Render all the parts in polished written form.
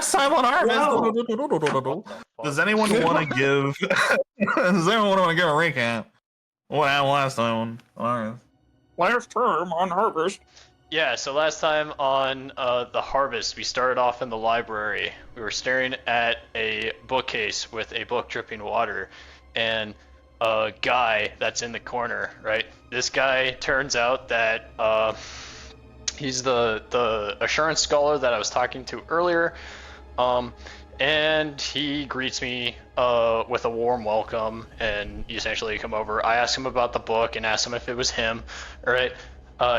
last time on Harvest. Whoa. Does anyone want to give? Does anyone want to give a recap? What happened last time on Harvest? Last term on Harvest. Yeah, so last time on the Harvest, we started off in the library. We were staring at a bookcase with a book dripping water, and a guy that's in the corner, right? This guy turns out that he's the assurance scholar that I was talking to earlier, and he greets me with a warm welcome, and essentially come over. I asked him about the book and asked him if it was him, right?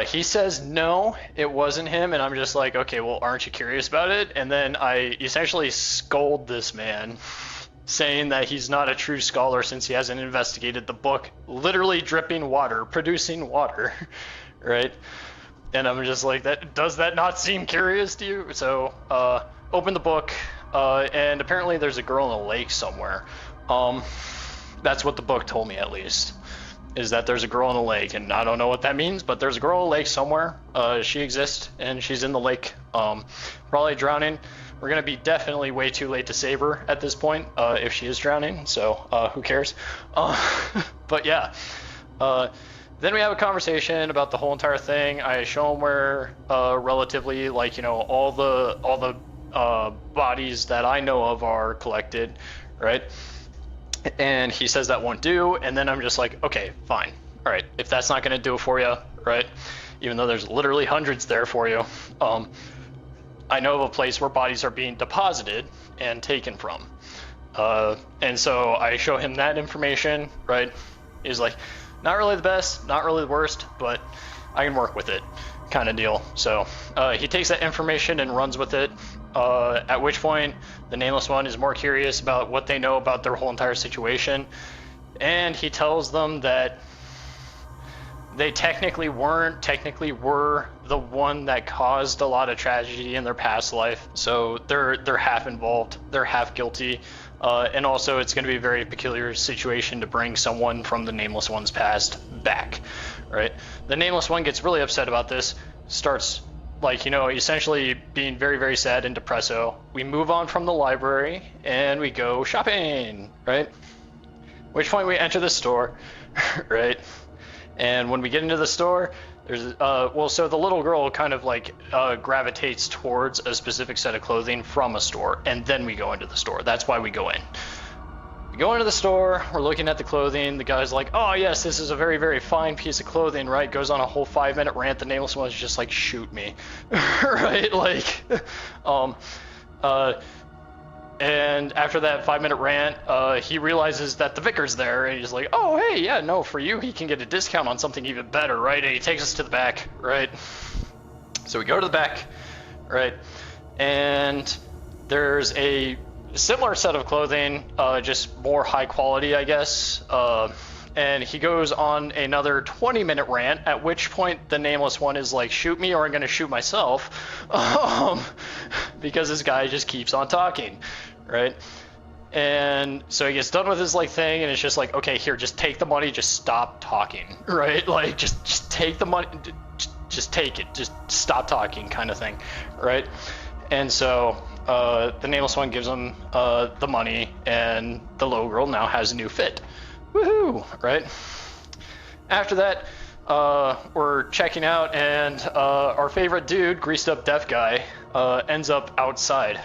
He says no, it wasn't him, and I'm just like, okay, well, aren't you curious about it? And then I essentially scold this man, saying that he's not a true scholar since he hasn't investigated the book, literally dripping water, producing water, right? And I'm just like, does that not seem curious to you? So, open the book, and apparently there's a girl in a lake somewhere. That's what the book told me, at least. Is that there's a girl in the lake, and I don't know what that means, but there's a girl in the lake somewhere. She exists, and she's in the lake, probably drowning. We're gonna be definitely way too late to save her at this point, if she is drowning, so who cares? But yeah, then we have a conversation about the whole entire thing. I show him where, relatively, like, you know, all the bodies that I know of are collected, right? And he says that won't do, and then I'm just like, okay, fine. All right, if that's not gonna do it for you, right? Even though there's literally hundreds there for you, I know of a place where bodies are being deposited and taken from. And so I show him that information, right? He's like, not really the best, not really the worst, but I can work with it, kind of deal. So he takes that information and runs with it, at which point the Nameless One is more curious about what they know about their whole entire situation, and he tells them that they technically were the one that caused a lot of tragedy in their past life, so they're half involved, they're half guilty, and also it's going to be a very peculiar situation to bring someone from the Nameless One's past back, right? The Nameless One gets really upset about this, starts, like, you know, essentially being very, very sad and depresso. We move on from the library and we go shopping, right? Which point we enter the store, right? And when we get into the store, there's so the little girl kind of like gravitates towards a specific set of clothing from a store, and then we go into the store. That's why we go in. We go into the store, we're looking at the clothing, the guy's like, oh yes, this is a very, very fine piece of clothing, right? Goes on a whole 5-minute rant. The Nameless One is just like, shoot me, right? Like, and after that 5-minute rant, he realizes that the vicar's there, and he's like, oh hey, yeah, no, for you, he can get a discount on something even better, right? And he takes us to the back, right? So we go to the back, right? And there's a similar set of clothing, just more high quality, I guess. And he goes on another 20-minute rant, at which point the Nameless One is like, shoot me or I'm gonna shoot myself, because this guy just keeps on talking, right? And so he gets done with his like thing, and it's just like, okay, here, just take the money, just stop talking, right? Like, just take the money, just take it, just stop talking, kind of thing, right? And so the Nameless One gives him the money, and the little girl now has a new fit. Woohoo, right? After that, we're checking out, and our favorite dude, greased up deaf guy, ends up outside.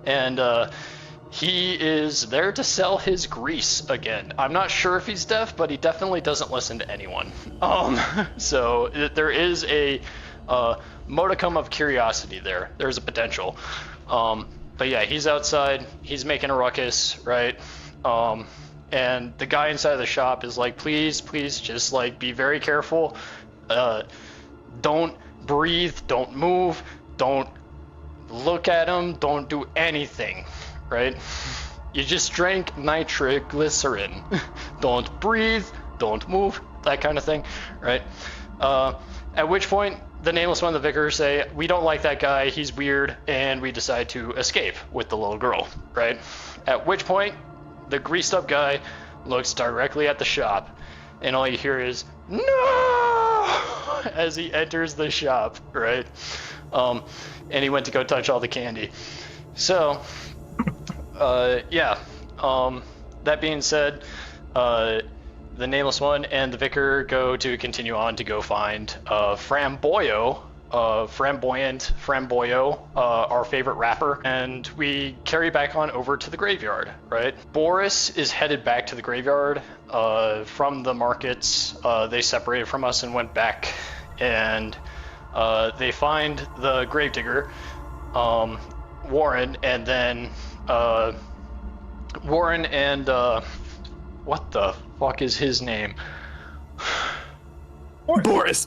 And he is there to sell his grease again. I'm not sure if he's deaf, but he definitely doesn't listen to anyone. So there is a modicum of curiosity there. There's a potential. But yeah, he's outside, he's making a ruckus, right? And the guy inside of the shop is like, please, just like be very careful. Don't breathe, don't move, don't look at him, don't do anything, right? You just drank nitroglycerin. Don't breathe, don't move, that kind of thing, right? At which point, the Nameless One and the Vicar say, we don't like that guy, he's weird, and we decide to escape with the little girl, right? At which point, the greased up guy looks directly at the shop, and all you hear is, no, as he enters the shop, right? And he went to go touch all the candy. So, yeah. That being said, the Nameless One and the Vicar go to continue on to go find Framboyo, Framboyo, our favorite rapper, and we carry back on over to the graveyard, right? Boris is headed back to the graveyard from the markets. They separated from us and went back, and they find the gravedigger, Warren, and then Warren and what the fuck is his name? Boris.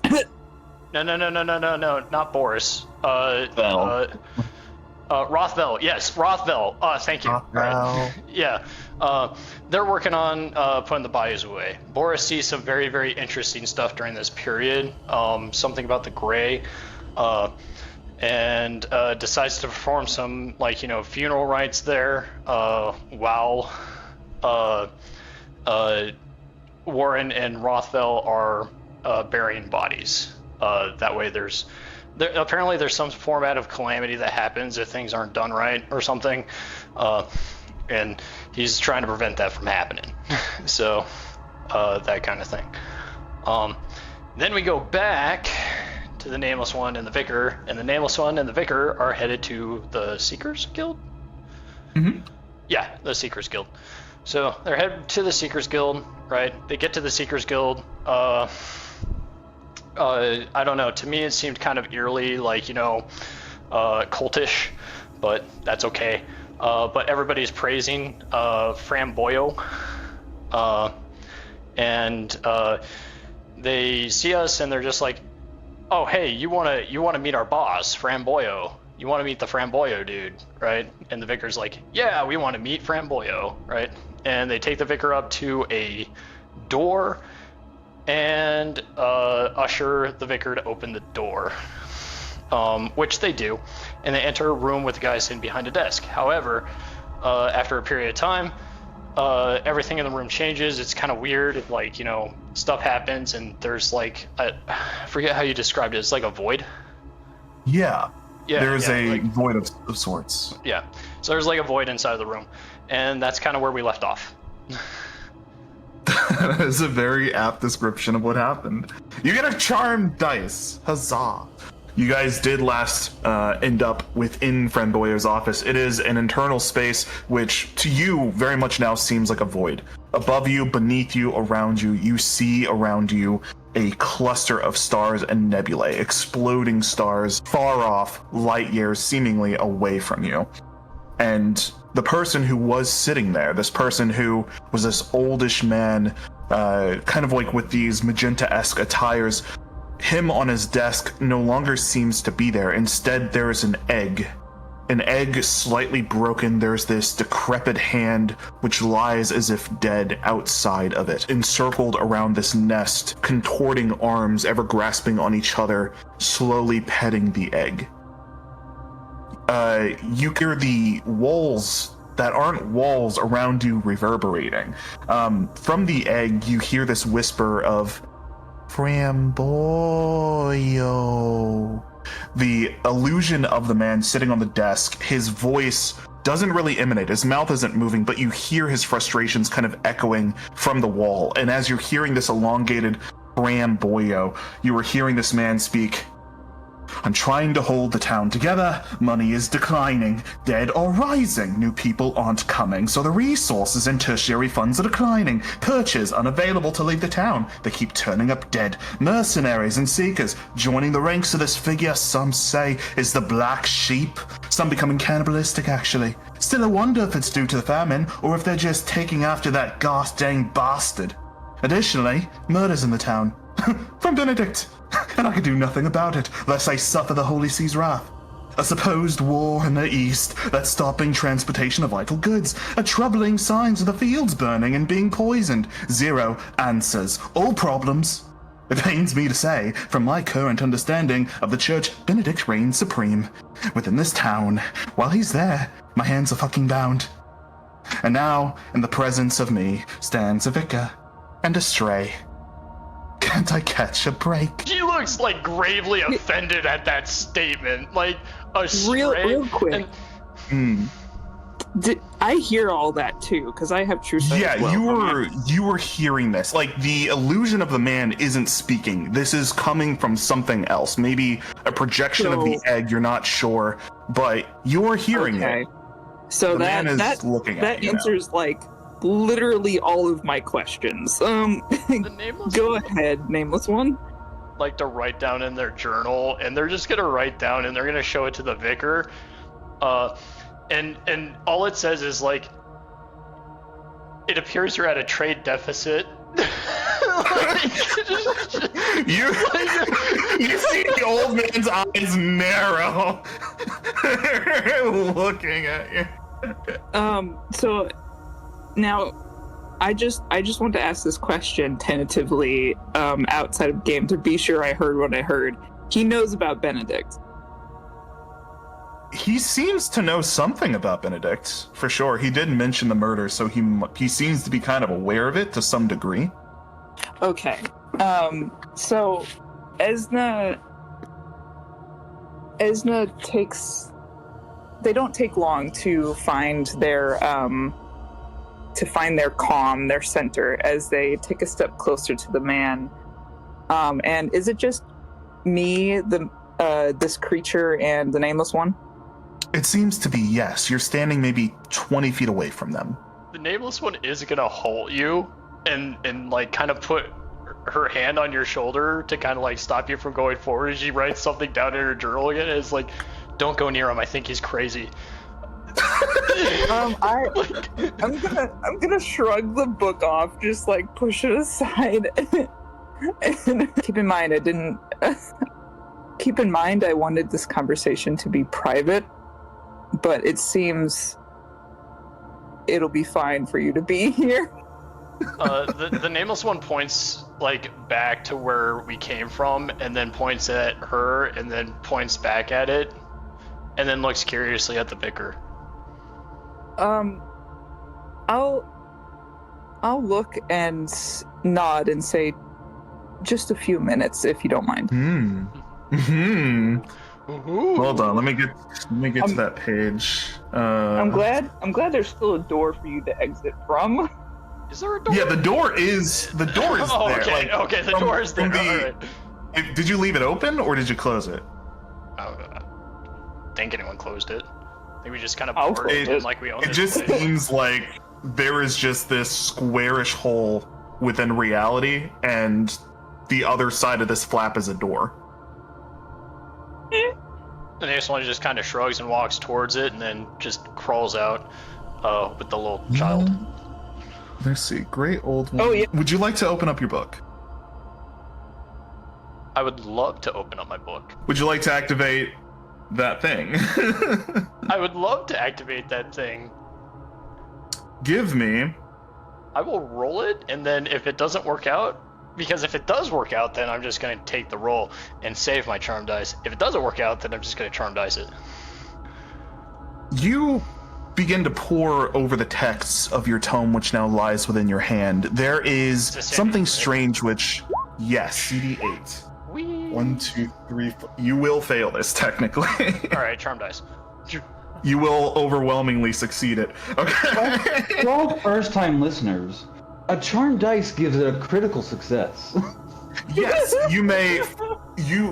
No, not Boris. Rothvel. Rothvel. Yes, Rothvel. Thank you. Right. Yeah. They're working on putting the bodies away. Boris sees some very, very interesting stuff during this period. Something about the gray. And decides to perform some, funeral rites there while Warren and Rothvel are burying bodies. That way apparently there's some format of calamity that happens if things aren't done right or something. And he's trying to prevent that from happening. So, that kind of thing. Then we go back to the Nameless One and the Vicar, and the Nameless One and the Vicar are headed to the Seekers Guild? Mm-hmm. Yeah, the Seekers Guild. So they're headed to the Seekers Guild, right? They get to the Seekers Guild. I don't know. To me, it seemed kind of eerily, cultish, but that's okay. But everybody's praising Framboyo, and they see us, and they're just like, "Oh, hey, you wanna meet our boss, Framboyo? You want to meet the Framboyo dude, right?" And the Vicar's like, "Yeah, we want to meet Framboyo, right?" And they take the Vicar up to a door and usher the Vicar to open the door, which they do, and they enter a room with the guy sitting behind a desk. However, after a period of time, everything in the room changes. It's kind of weird. Stuff happens, and there's I forget how you described it. It's like a void. Yeah. There's a like, void of sorts. Yeah. So there's a void inside of the room, and that's kind of where we left off. That is a very apt description of what happened. You get a charmed dice. Huzzah. You guys did last end up within Framboyo's office. It is an internal space which to you very much now seems like a void. Above you, beneath you, around you, you see around you a cluster of stars and nebulae, exploding stars far off, light years seemingly away from you. And the person who was sitting there, this person who was this oldish man, kind of with these magenta-esque attires, him on his desk no longer seems to be there. Instead, there is an egg slightly broken. There's this decrepit hand which lies as if dead outside of it, encircled around this nest, contorting arms, ever grasping on each other, slowly petting the egg. You hear the walls that aren't walls around you reverberating. From the egg, you hear this whisper of Framboyo. The illusion of the man sitting on the desk, his voice doesn't really emanate. His mouth isn't moving, but you hear his frustrations kind of echoing from the wall. And as you're hearing this elongated Framboyo, you are hearing this man speak. I'm trying to hold the town together. Money is declining. Dead are rising. New people aren't coming, so the resources and tertiary funds are declining. Purchase unavailable to leave the town. They keep turning up dead. Mercenaries and seekers joining the ranks of this figure some say is the black sheep. Some becoming cannibalistic, actually. Still, I wonder if it's due to the famine or if they're just taking after that gosh dang bastard. Additionally, murders in the town. From Benedict. And I can do nothing about it, lest I suffer the Holy See's wrath. A supposed war in the east that's stopping transportation of vital goods. A troubling signs of the fields burning and being poisoned. Zero answers. All problems. It pains me to say, from my current understanding of the church, Benedict reigns supreme. Within this town, while he's there, my hands are fucking bound. And now, in the presence of me, stands a vicar and a stray. Can't I catch a break? Gee, look, looks like gravely offended at that statement. Like a real quick. Hmm. I hear all that too, because I have true sight Yeah, as well. you were hearing this. Like, the illusion of the man isn't speaking. This is coming from something else. Maybe a projection of the egg, you're not sure, but you're hearing it. So The man is looking at that you answers like literally all of my questions. The nameless Go one ahead, nameless one. like to write down in their journal, and they're just gonna write down, and they're gonna show it to the vicar. And all it says is like, it appears you're at a trade deficit. You see the old man's eyes narrow, looking at you. So now I just want to ask this question tentatively, outside of game, to be sure I heard what I heard. He knows about Benedict. He seems to know something about Benedict, for sure. He did mention the murder, so he seems to be kind of aware of it to some degree. Okay. So Esna takes. They don't take long to find their calm, their center, as they take a step closer to the man. And is it just me, this creature, and the nameless one? It seems to be, yes. You're standing maybe 20 feet away from them. The nameless one is gonna hold you and like kind of put her hand on your shoulder to kind of like stop you from going forward. She writes something down in her journal again. And it's like, don't go near him. I think he's crazy. I'm gonna shrug the book off, just like push it aside. And keep in mind, I wanted this conversation to be private, but it seems it'll be fine for you to be here. The nameless one points like back to where we came from, and then points at her, and then points back at it, and then looks curiously at the vicar. I'll look and nod and say, just a few minutes, if you don't mind. Hold on, let me get to that page. I'm glad there's still a door for you to exit from. Is there a door? Yeah, the door is Oh, there. okay, Like, okay, the door is there. Alright. Did you leave it open or did you close it? I think anyone closed it. I think we just kind of I'll boarded close it like we owned it. It just seems like there is just this squarish hole within reality, and the other side of this flap is a door. The next one just kind of shrugs and walks towards it, and then just crawls out with the little child. Let's see. Great old one. Oh, yeah. Would you like to open up your book? I would love to open up my book. Would you like to activate that thing? I would love to activate that thing. Give me. I will roll it, and then if it doesn't work out, because if it does work out, then I'm just going to take the roll and save my charm dice. If it doesn't work out, then I'm just going to charm dice it. You begin to pore over the texts of your tome, which now lies within your hand. There is something strange which, yes, CD8. Whee! 1, 2, 3, 4. You will fail this, technically. Alright, charm dice. You will overwhelmingly succeed it. Okay. For all first-time listeners, a charm dice gives it a critical success. Yes, you may.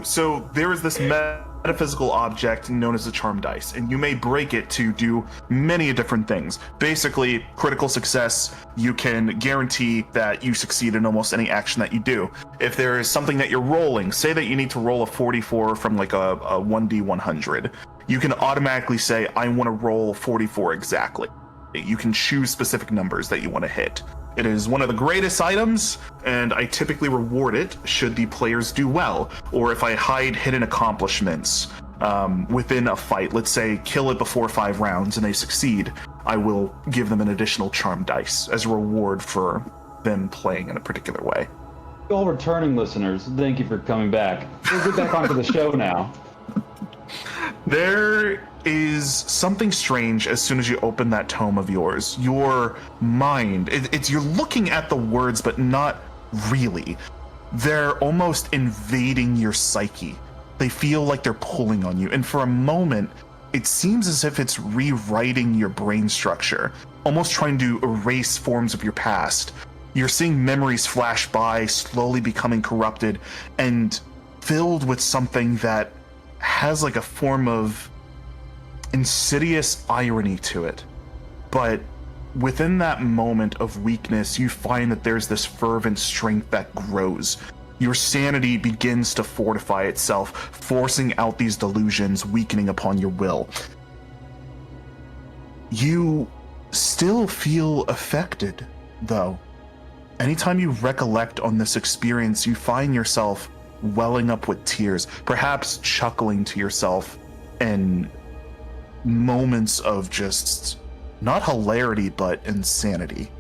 So there is this metaphysical object known as a charm dice, and you may break it to do many different things. Basically, critical success, you can guarantee that you succeed in almost any action that you do. If there is something that you're rolling, say that you need to roll a 44 from like a 1d100, you can automatically say, I want to roll 44 exactly. You can choose specific numbers that you want to hit. It is one of the greatest items, and I typically reward it should the players do well, or if I hide hidden accomplishments within a fight. Let's say kill it before 5 rounds and they succeed, I will give them an additional charm dice as a reward for them playing in a particular way. All returning listeners, thank you for coming back. We'll get back onto the show now. There is something strange as soon as you open that tome of yours. Your mind, you're looking at the words, but not really. they're almost invading your psyche. They feel like they're pulling on you. And for a moment, it seems as if it's rewriting your brain structure, almost trying to erase forms of your past. You're seeing memories flash by, slowly becoming corrupted and filled with something that has like a form of insidious irony to it. But within that moment of weakness, you find that there's this fervent strength that grows. Your sanity begins to fortify itself, forcing out these delusions, weakening upon your will. You still feel affected, though. Anytime you recollect on this experience, you find yourself welling up with tears, perhaps chuckling to yourself in moments of just not hilarity, but insanity.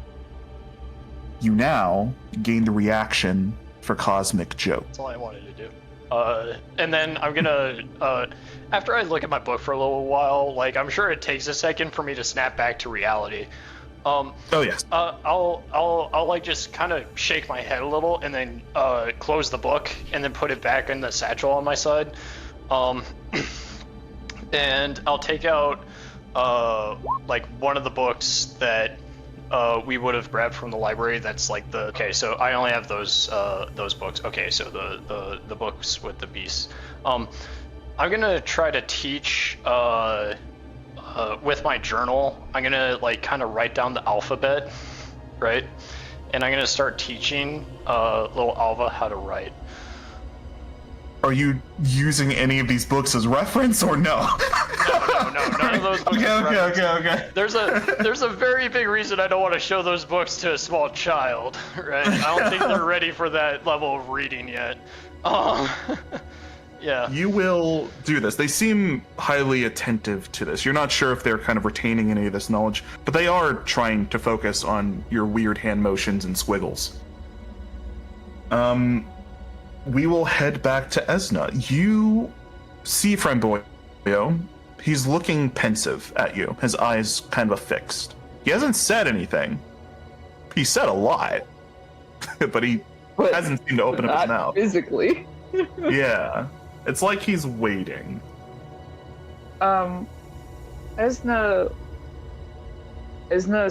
You now gain the reaction for Cosmic Joke. That's all I wanted to do. And then I'm gonna, after I look at my book for a little while, like, I'm sure it takes a second for me to snap back to reality. Oh yes. I'll like just kind of shake my head a little and then close the book and then put it back in the satchel on my side. And I'll take out like one of the books that we would have grabbed from the library. That's like the so I only have those books. Okay, so the books with the beasts. I'm gonna try to teach with my journal. I'm gonna like kind of write down the alphabet, right? And I'm gonna start teaching little Alva how to write. Are you using any of these books as reference or no? No, none of those books. Okay. There's a very big reason I don't want to show those books to a small child, right? I don't think they're ready for that level of reading yet. Yeah. You will do this. They seem highly attentive to this. You're not sure if they're kind of retaining any of this knowledge, but they are trying to focus on your weird hand motions and squiggles. We will head back to Esna. You see Framboyo. He's looking pensive at you, his eyes kind of fixed. He hasn't said anything. He said a lot, but he hasn't seemed to open up his mouth. Physically. Yeah. It's like he's waiting. Esna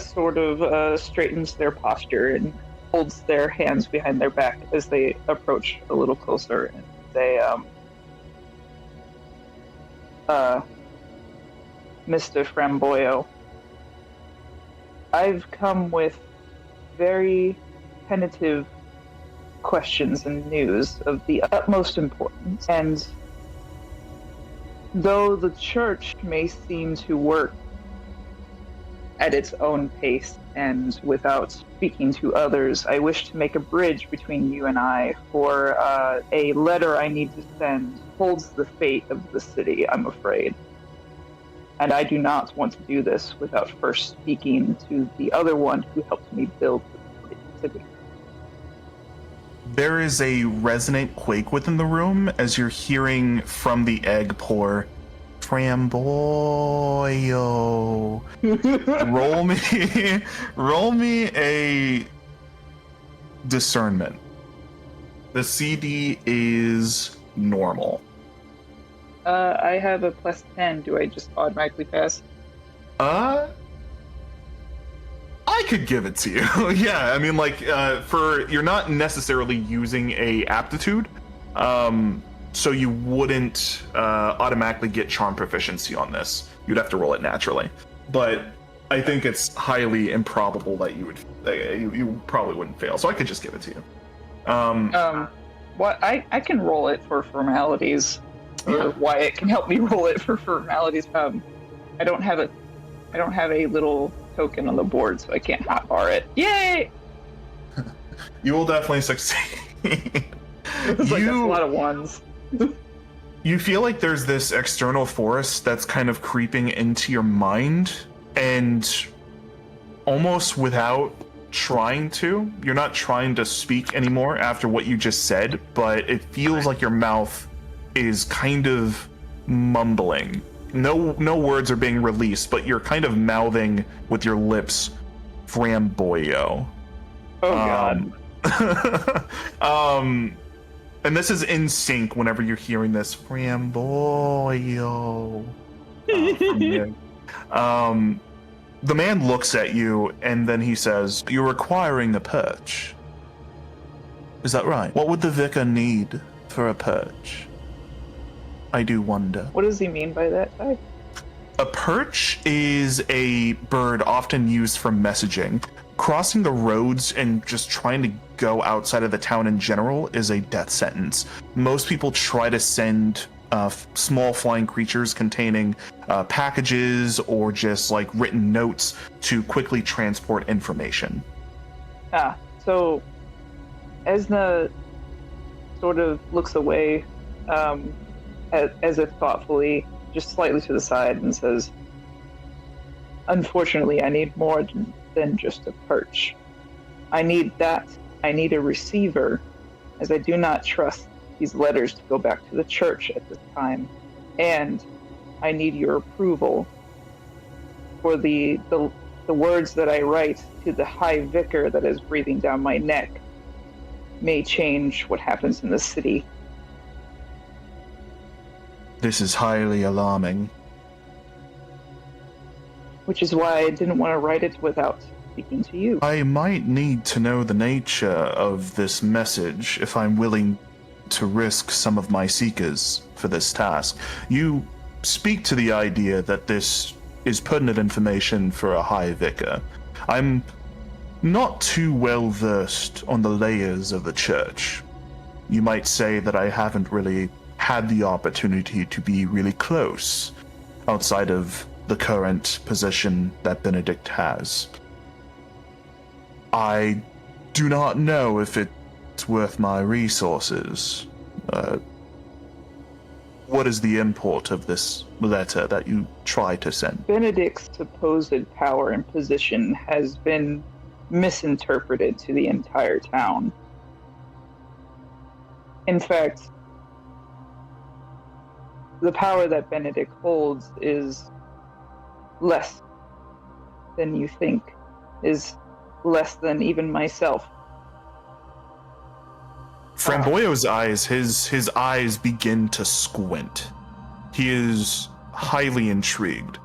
sort of straightens their posture and holds their hands behind their back as they approach a little closer, and they, Mr. Framboyo, I've come with very tentative questions and news of the utmost importance, and though the church may seem to work at its own pace and without speaking to others, I wish to make a bridge between you and I, for a letter I need to send holds the fate of the city, I'm afraid. And I do not want to do this without first speaking to the other one who helped me build the city. There is a resonant quake within the room as you're hearing from the egg pour, Framboyo. roll me a discernment. The CD is normal. I have a +10. Do I just automatically pass? I could give it to you. Yeah, I mean, like, you're not necessarily using a aptitude, so you wouldn't automatically get charm proficiency on this. You'd have to roll it naturally. But I think it's highly improbable that you probably wouldn't fail. So I could just give it to you. What I can roll it for formalities, or Wyatt can help me roll it for formalities. I don't have a little token on the board, so I can't hotbar it. Yay! You will definitely succeed. It's like that's a lot of ones. You feel like there's this external force that's kind of creeping into your mind, and almost without trying to, you're not trying to speak anymore after what you just said, but it feels like your mouth is kind of mumbling. No words are being released, but you're kind of mouthing with your lips, Framboyo. Oh God. And this is in sync whenever you're hearing this Framboyo from you. The man looks at you and then he says, "You're requiring a perch. Is that right? What would the vicar need for a perch? I do wonder." What does he mean by that, Ty? A perch is a bird often used for messaging. Crossing the roads and just trying to go outside of the town in general is a death sentence. Most people try to send small flying creatures containing packages or just like written notes to quickly transport information. So Esna sort of looks away as if thoughtfully, just slightly to the side, and says, "Unfortunately, I need more than just a perch. I need that. I need a receiver, as I do not trust these letters to go back to the church at this time. And I need your approval for the words that I write to the High Vicar that is breathing down my neck may change what happens in the city." This is highly alarming. Which is why I didn't want to write it without speaking to you. I might need to know the nature of this message if I'm willing to risk some of my seekers for this task. You speak to the idea that this is pertinent information for a High Vicar. I'm not too well versed on the layers of the church. You might say that I haven't really had the opportunity to be really close outside of the current position that Benedict has. I do not know if it's worth my resources. What is the import of this letter that you try to send? Benedict's supposed power and position has been misinterpreted to the entire town. In fact, the power that Benedict holds is less than you think, is less than even myself. Framboyo's eyes, his eyes begin to squint. He is highly intrigued.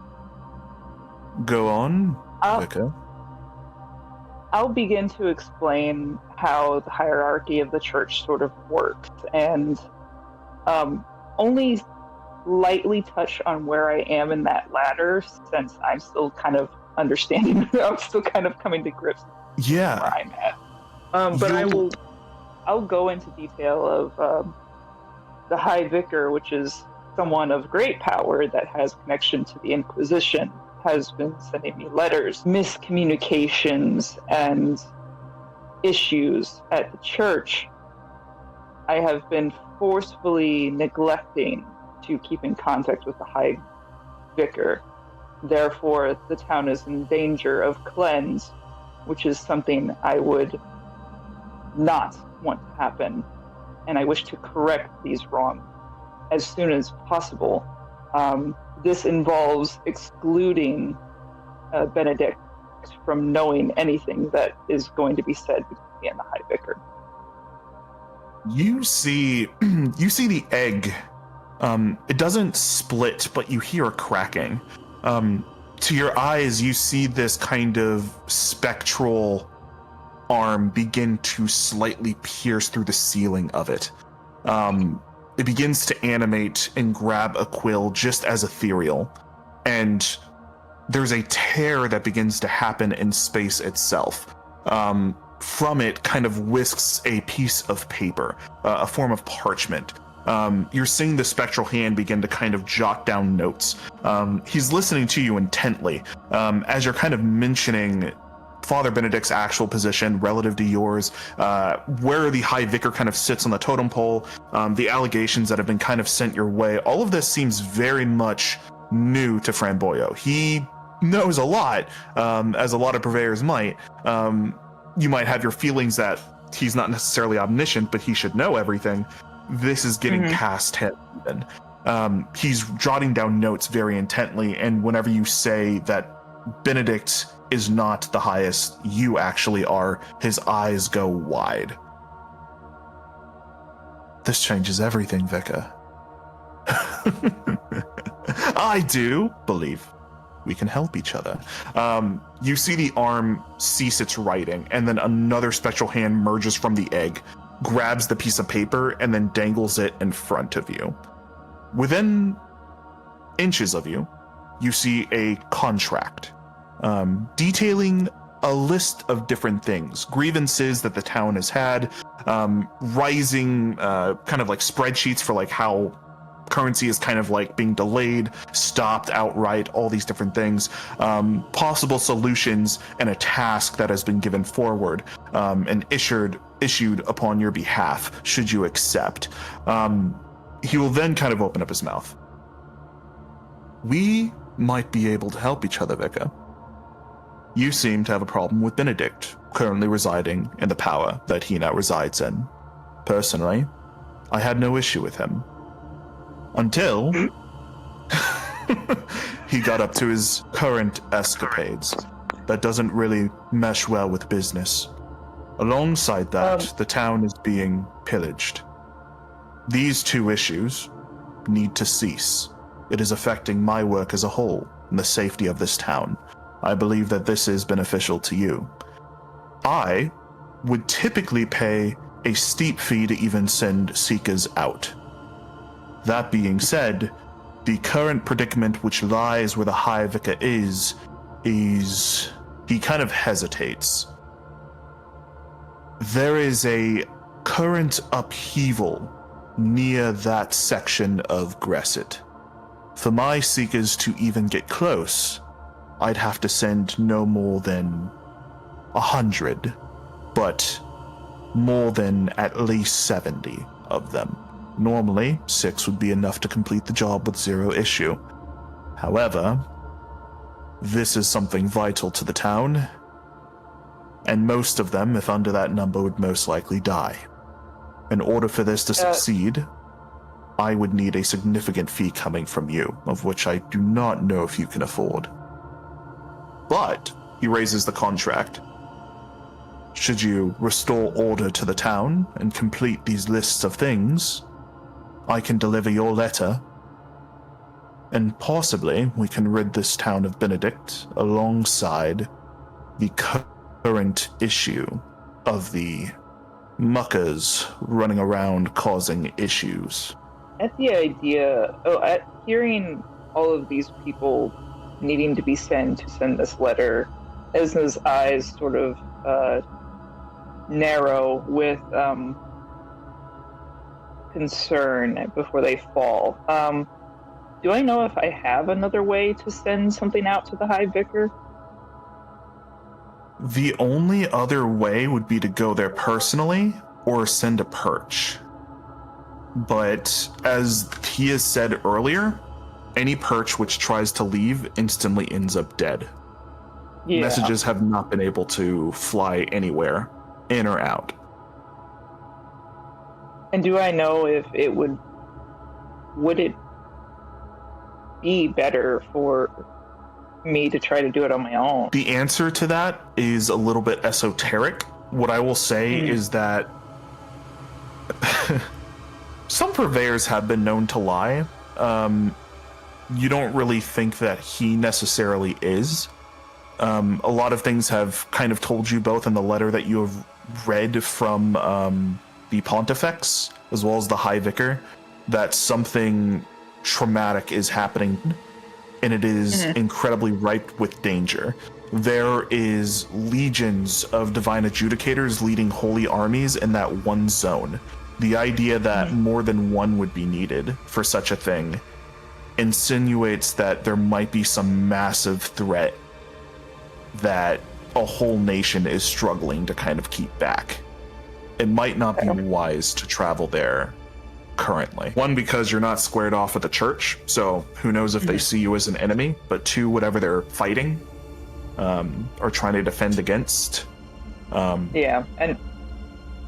Go on, Vicar. I'll begin to explain how the hierarchy of the church sort of works, and only lightly touch on where I am in that ladder, since I'm still kind of understanding. I'm still kind of coming to grips with where I'm at. But I'll go into detail of the High Vicar, which is someone of great power that has connection to the Inquisition, has been sending me letters, miscommunications, and issues at the church. I have been forcefully neglecting to keep in contact with the High Vicar. Therefore, the town is in danger of cleanse, which is something I would not want to happen, and I wish to correct these wrongs as soon as possible. This involves excluding Benedict from knowing anything that is going to be said between me and the High Vicar. You see the egg. It doesn't split, but you hear a cracking. To your eyes, you see this kind of spectral arm begin to slightly pierce through the ceiling of it. It begins to animate and grab a quill just as ethereal, and there's a tear that begins to happen in space itself. From it kind of whisks a piece of paper, a form of parchment. You're seeing the spectral hand begin to kind of jot down notes. He's listening to you intently as you're kind of mentioning Father Benedict's actual position relative to yours, where the High Vicar kind of sits on the totem pole, the allegations that have been kind of sent your way. All of this seems very much new to Framboyo. He knows a lot, as a lot of purveyors might. You might have your feelings that he's not necessarily omniscient, but he should know everything. This is getting past him even. He's jotting down notes very intently, and whenever you say that Benedict is not the highest you actually are. His eyes go wide. This changes everything, Vicar. I do believe we can help each other. You see the arm cease its writing, and then another spectral hand merges from the egg, grabs the piece of paper, and then dangles it in front of you. Within inches of you, you see a contract detailing a list of different things, grievances that the town has had, rising kind of like spreadsheets for like how currency is kind of like being delayed, stopped outright, all these different things, possible solutions, and a task that has been given forward and issued upon your behalf should you accept. He will then kind of open up his mouth. We might be able to help each other, Vicar. You seem to have a problem with Benedict, currently residing in the power that he now resides in. Personally, I had no issue with him. Until he got up to his current escapades. That doesn't really mesh well with business. Alongside that, the town is being pillaged. These two issues need to cease. It is affecting my work as a whole and the safety of this town. I believe that this is beneficial to you. I would typically pay a steep fee to even send seekers out. That being said, the current predicament which lies where the High Vicar is he kind of hesitates. There is a current upheaval near that section of Gresset. For my seekers to even get close, I'd have to send no more than 100, but more than at least 70 of them. Normally, 6 would be enough to complete the job with zero issue. However, this is something vital to the town, and most of them, if under that number, would most likely die. In order for this to succeed, I would need a significant fee coming from you, of which I do not know if you can afford. But, he raises the contract. Should you restore order to the town and complete these lists of things, I can deliver your letter, and possibly we can rid this town of Benedict alongside the current issue of the muckers running around causing issues. At hearing all of these people needing to be sent to send this letter, Esna's eyes sort of narrow with concern before they fall. Do I know if I have another way to send something out to the High Vicar? The only other way would be to go there personally or send a perch. But as he has said earlier, any perch which tries to leave instantly ends up dead. Yeah. Messages have not been able to fly anywhere, in or out. And do I know if it would it be better for me to try to do it on my own? The answer to that is a little bit esoteric. What I will say is that some purveyors have been known to lie. You don't really think that he necessarily is. A lot of things have kind of told you both in the letter that you have read from the Pontifex, as well as the High Vicar, that something traumatic is happening, and it is incredibly ripe with danger. There is legions of divine adjudicators leading holy armies in that one zone. The idea that more than one would be needed for such a thing insinuates that there might be some massive threat that a whole nation is struggling to kind of keep back. It might not be wise to travel there currently. One, because you're not squared off with the church, so who knows if they see you as an enemy, but two, whatever they're fighting or trying to defend against. Yeah, and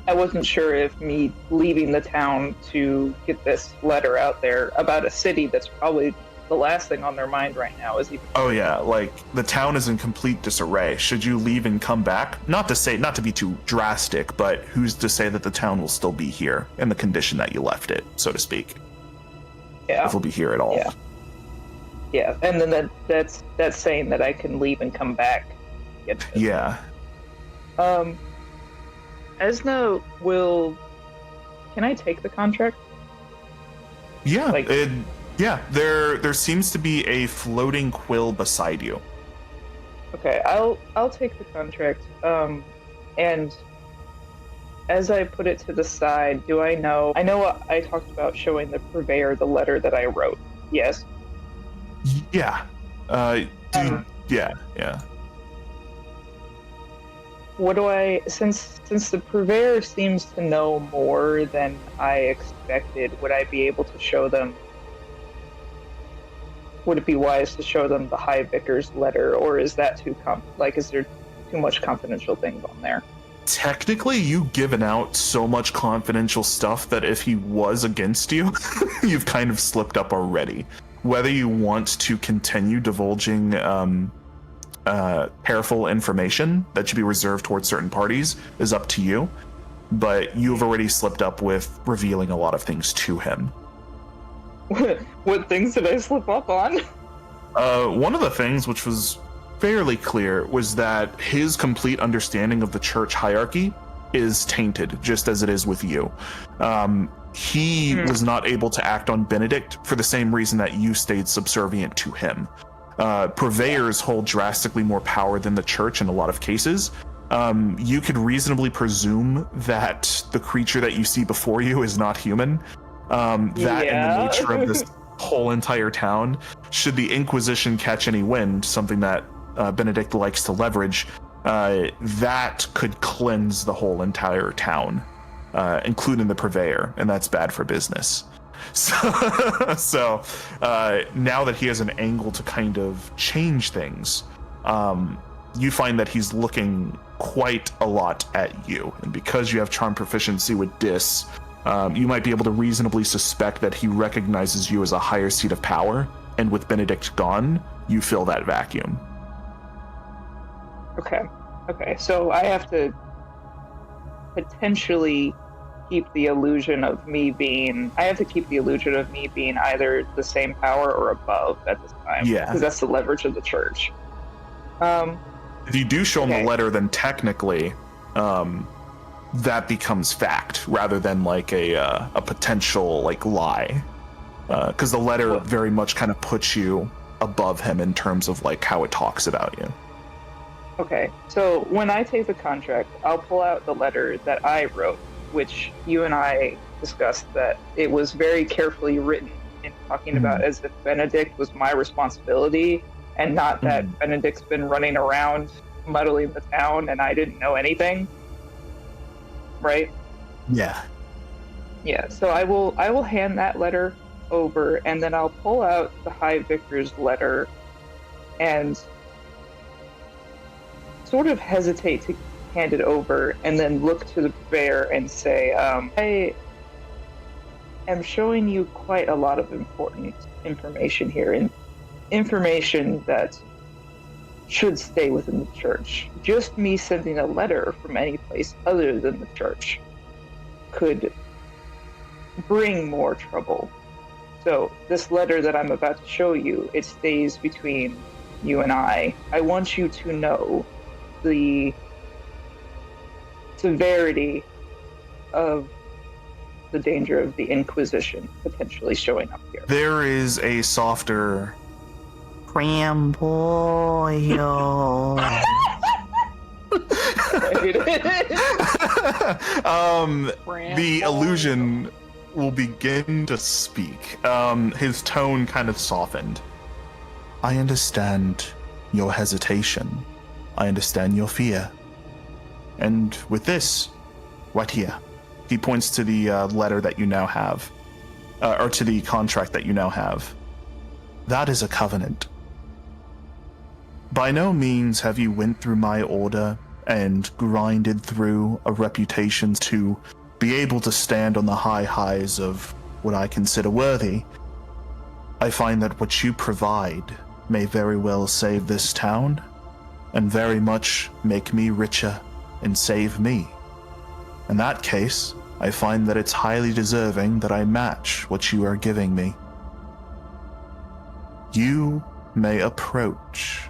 I wasn't sure if me leaving the town to get this letter out there about a city that's probably the last thing on their mind right now is even. Oh yeah, like the town is in complete disarray. Should you leave and come back? Not to be too drastic, but who's to say that the town will still be here in the condition that you left it, so to speak? Yeah. If it'll be here at all. Yeah. Yeah, and then that's saying that I can leave and come back. Yeah. Esna can I take the contract? Yeah. There seems to be a floating quill beside you. Okay, I'll take the contract. And as I put it to the side, I know I talked about showing the purveyor the letter that I wrote. Yes. Yeah. Yeah. What do since the purveyor seems to know more than I expected, would I be able to show them? Would it be wise to show them the High Vicar's letter, or is that is there too much confidential things on there? Technically, you've given out so much confidential stuff that if he was against you, you've kind of slipped up already. Whether you want to continue divulging careful information that should be reserved towards certain parties is up to you, but you've already slipped up with revealing a lot of things to him. What things did I slip up on? One of the things which was fairly clear was that his complete understanding of the church hierarchy is tainted, just as it is with you. He was not able to act on Benedict for the same reason that you stayed subservient to him. Purveyors hold drastically more power than the church in a lot of cases. You could reasonably presume that the creature that you see before you is not human. And the nature of this whole entire town, should the Inquisition catch any wind, something that Benedict likes to leverage, that could cleanse the whole entire town, including the purveyor, and that's bad for business. So now that he has an angle to kind of change things, you find that he's looking quite a lot at you, and because you have charm proficiency with Dis, you might be able to reasonably suspect that he recognizes you as a higher seat of power, and with Benedict gone, you fill that vacuum. Okay, so I have to potentially keep the illusion of me being either the same power or above at this time. Yeah. Because that's the leverage of the church. If you do show him the letter, then technically, that becomes fact rather than like a potential like lie. Because the letter very much kind of puts you above him in terms of like how it talks about you. Okay, so when I take the contract, I'll pull out the letter that I wrote, which you and I discussed that it was very carefully written in talking about as if Benedict was my responsibility and not that Benedict's been running around muddling the town and I didn't know anything. Right? Yeah. Yeah, so I will hand that letter over, and then I'll pull out the High Vicar's letter and sort of hesitate to hand it over, and then look to the bear and say, I am showing you quite a lot of important information here, and information that should stay within the church. Just me sending a letter from any place other than the church could bring more trouble. So this letter that I'm about to show you, it stays between you and I. I want you to know the severity of the danger of the Inquisition potentially showing up here. There is a softer Cramboyo. The illusion will begin to speak. His tone kind of softened. I understand your hesitation. I understand your fear. And with this, right here, he points to the letter that you now have, or to the contract that you now have. That is a covenant. By no means have you went through my order and grinded through a reputation to be able to stand on the high highs of what I consider worthy. I find that what you provide may very well save this town, and very much make me richer and save me. In that case, I find that it's highly deserving that I match what you are giving me. You may approach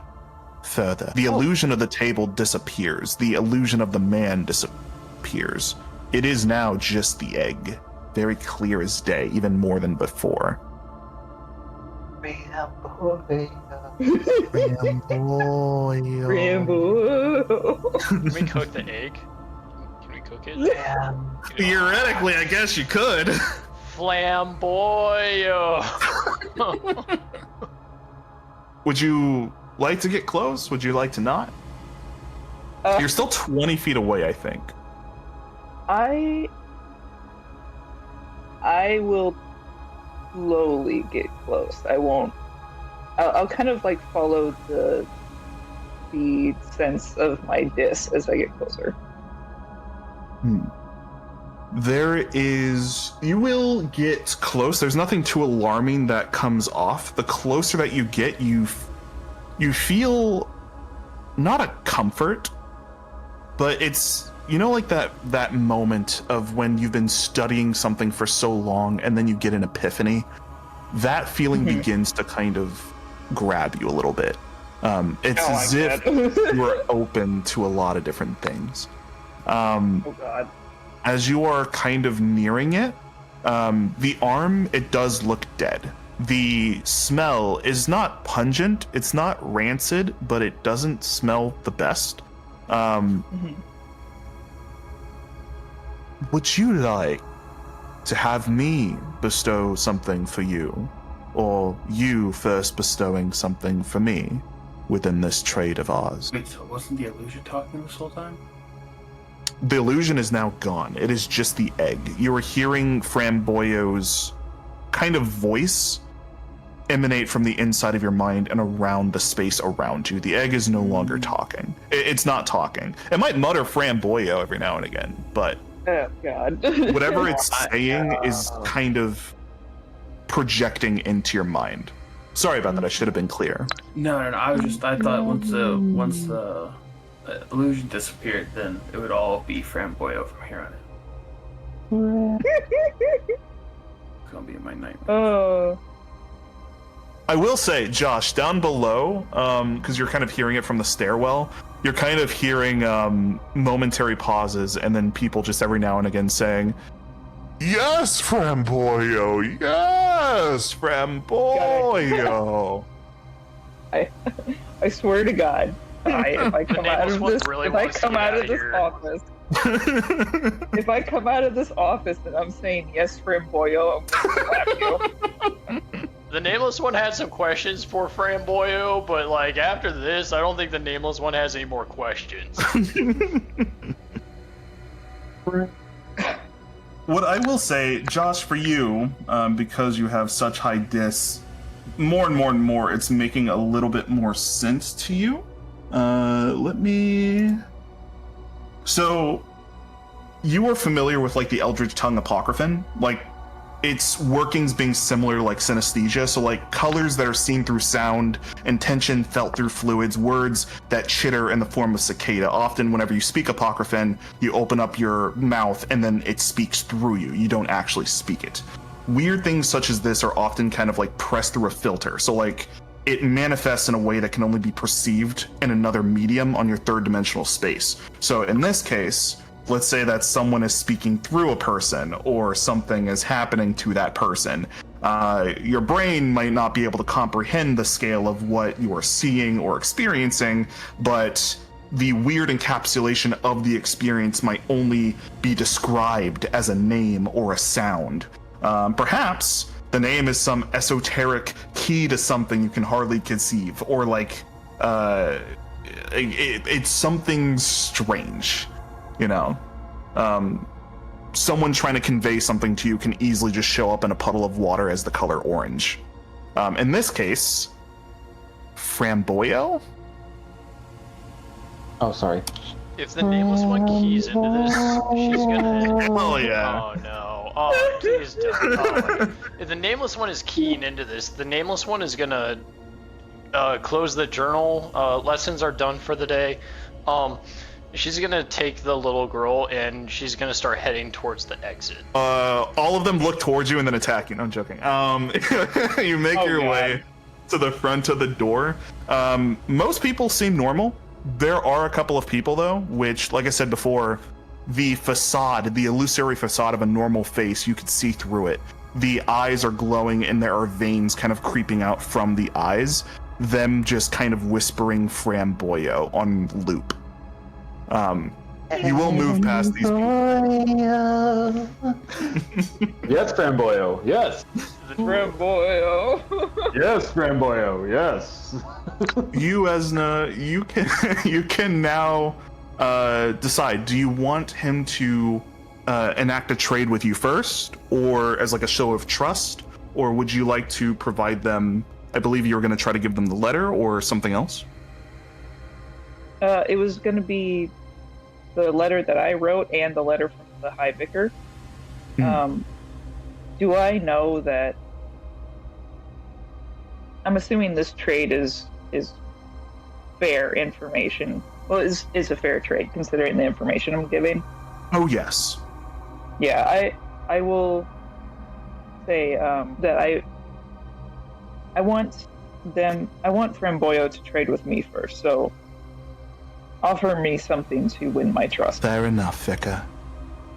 further. The illusion of the table disappears. The illusion of the man disappears. It is now just the egg. Very clear as day, even more than before. Rambo. Can we cook the egg? Can we cook it? Theoretically, I guess you could. Flamboyo. Would you like to get close? Would you like to not? You're still 20 feet away, I think. I will slowly get close. I won't. I'll kind of like follow the sense of my dis as I get closer. You will get close. There's nothing too alarming that comes off. The closer that you get, you feel not a comfort, but it's, you know, like that moment of when you've been studying something for so long and then you get an epiphany. That feeling begins to kind of grab you a little bit. It's as if you are open to a lot of different things. Oh God. As you are kind of nearing it, the arm, it does look dead. The smell is not pungent, it's not rancid, but it doesn't smell the best. Would you like to have me bestow something for you, or you first bestowing something for me within this trade of ours? Wait, so wasn't the illusion talking this whole time? The illusion is now gone. It is just the egg. You are hearing Framboyo's kind of voice emanate from the inside of your mind and around the space around you. The egg is no longer talking. It's not talking. It might mutter Framboyo every now and again, but Oh God. whatever it's saying is kind of projecting into your mind. Sorry about that. I should have been clear. No. I thought once the illusion disappeared, then it would all be Framboyo from here on in. It's gonna be in my nightmare. Oh. I will say, Josh, down below, because you're kind of hearing it from the stairwell, you're kind of hearing momentary pauses and then people just every now and again saying, "Yes, Framboyo! Yes, Framboyo!" I swear to God, if I come out of this, really if I wants to come get out out of of this here. office, if I come out of this office and I'm saying yes, Framboyo, I'm gonna slap you. The Nameless One had some questions for Framboyo, but like after this, I don't think the Nameless One has any more questions. What I will say, Josh, for you, because you have such high dis, more and more, it's making a little bit more sense to you. So, you are familiar with like the Eldritch Tongue Apocryphon, like its workings being similar like synesthesia, so like colors that are seen through sound, intention felt through fluids, words that chitter in the form of cicada. Often whenever you speak Apocryphon, you open up your mouth and then it speaks through you. You don't actually speak it. Weird things such as this are often kind of like pressed through a filter. So like it manifests in a way that can only be perceived in another medium on your third dimensional space. So in this case, let's say that someone is speaking through a person or something is happening to that person. Your brain might not be able to comprehend the scale of what you are seeing or experiencing, but the weird encapsulation of the experience might only be described as a name or a sound. Perhaps the name is some esoteric key to something you can hardly conceive, or like it's something strange. You know, someone trying to convey something to you can easily just show up in a puddle of water as the color orange. In this case, Framboyo? Oh, sorry. If the Nameless One keys into this, she's gonna. Oh yeah. Oh no. please don't. Oh, the nameless one is keying into this. The nameless one is gonna close the journal. Lessons are done for the day. She's gonna take the little girl and she's gonna start heading towards the exit. All of them look towards you and then attack you. No, I'm joking. You make your way to the front of the door. Most people seem normal. There are a couple of people though, which, like I said before, the facade, the illusory facade of a normal face, you could see through it. The eyes are glowing and there are veins kind of creeping out from the eyes. Them just kind of whispering Framboyo on loop. You will move past these people. Yes, Framboyo. Yes. Framboyo. Yes, Framboyo. Yes. You, Esna, you can now decide. Do you want him to enact a trade with you first, or as like a show of trust, or would you like to provide them? I believe you were going to try to give them the letter or something else. It was going to be the letter that I wrote and the letter from the High Vicar. Do I know that? I'm assuming this trade is fair information. Well, is a fair trade considering the information I'm giving. Oh yes. Yeah, I will say that I want Framboyo to trade with me first. So offer me something to win my trust. Fair enough, Vicar.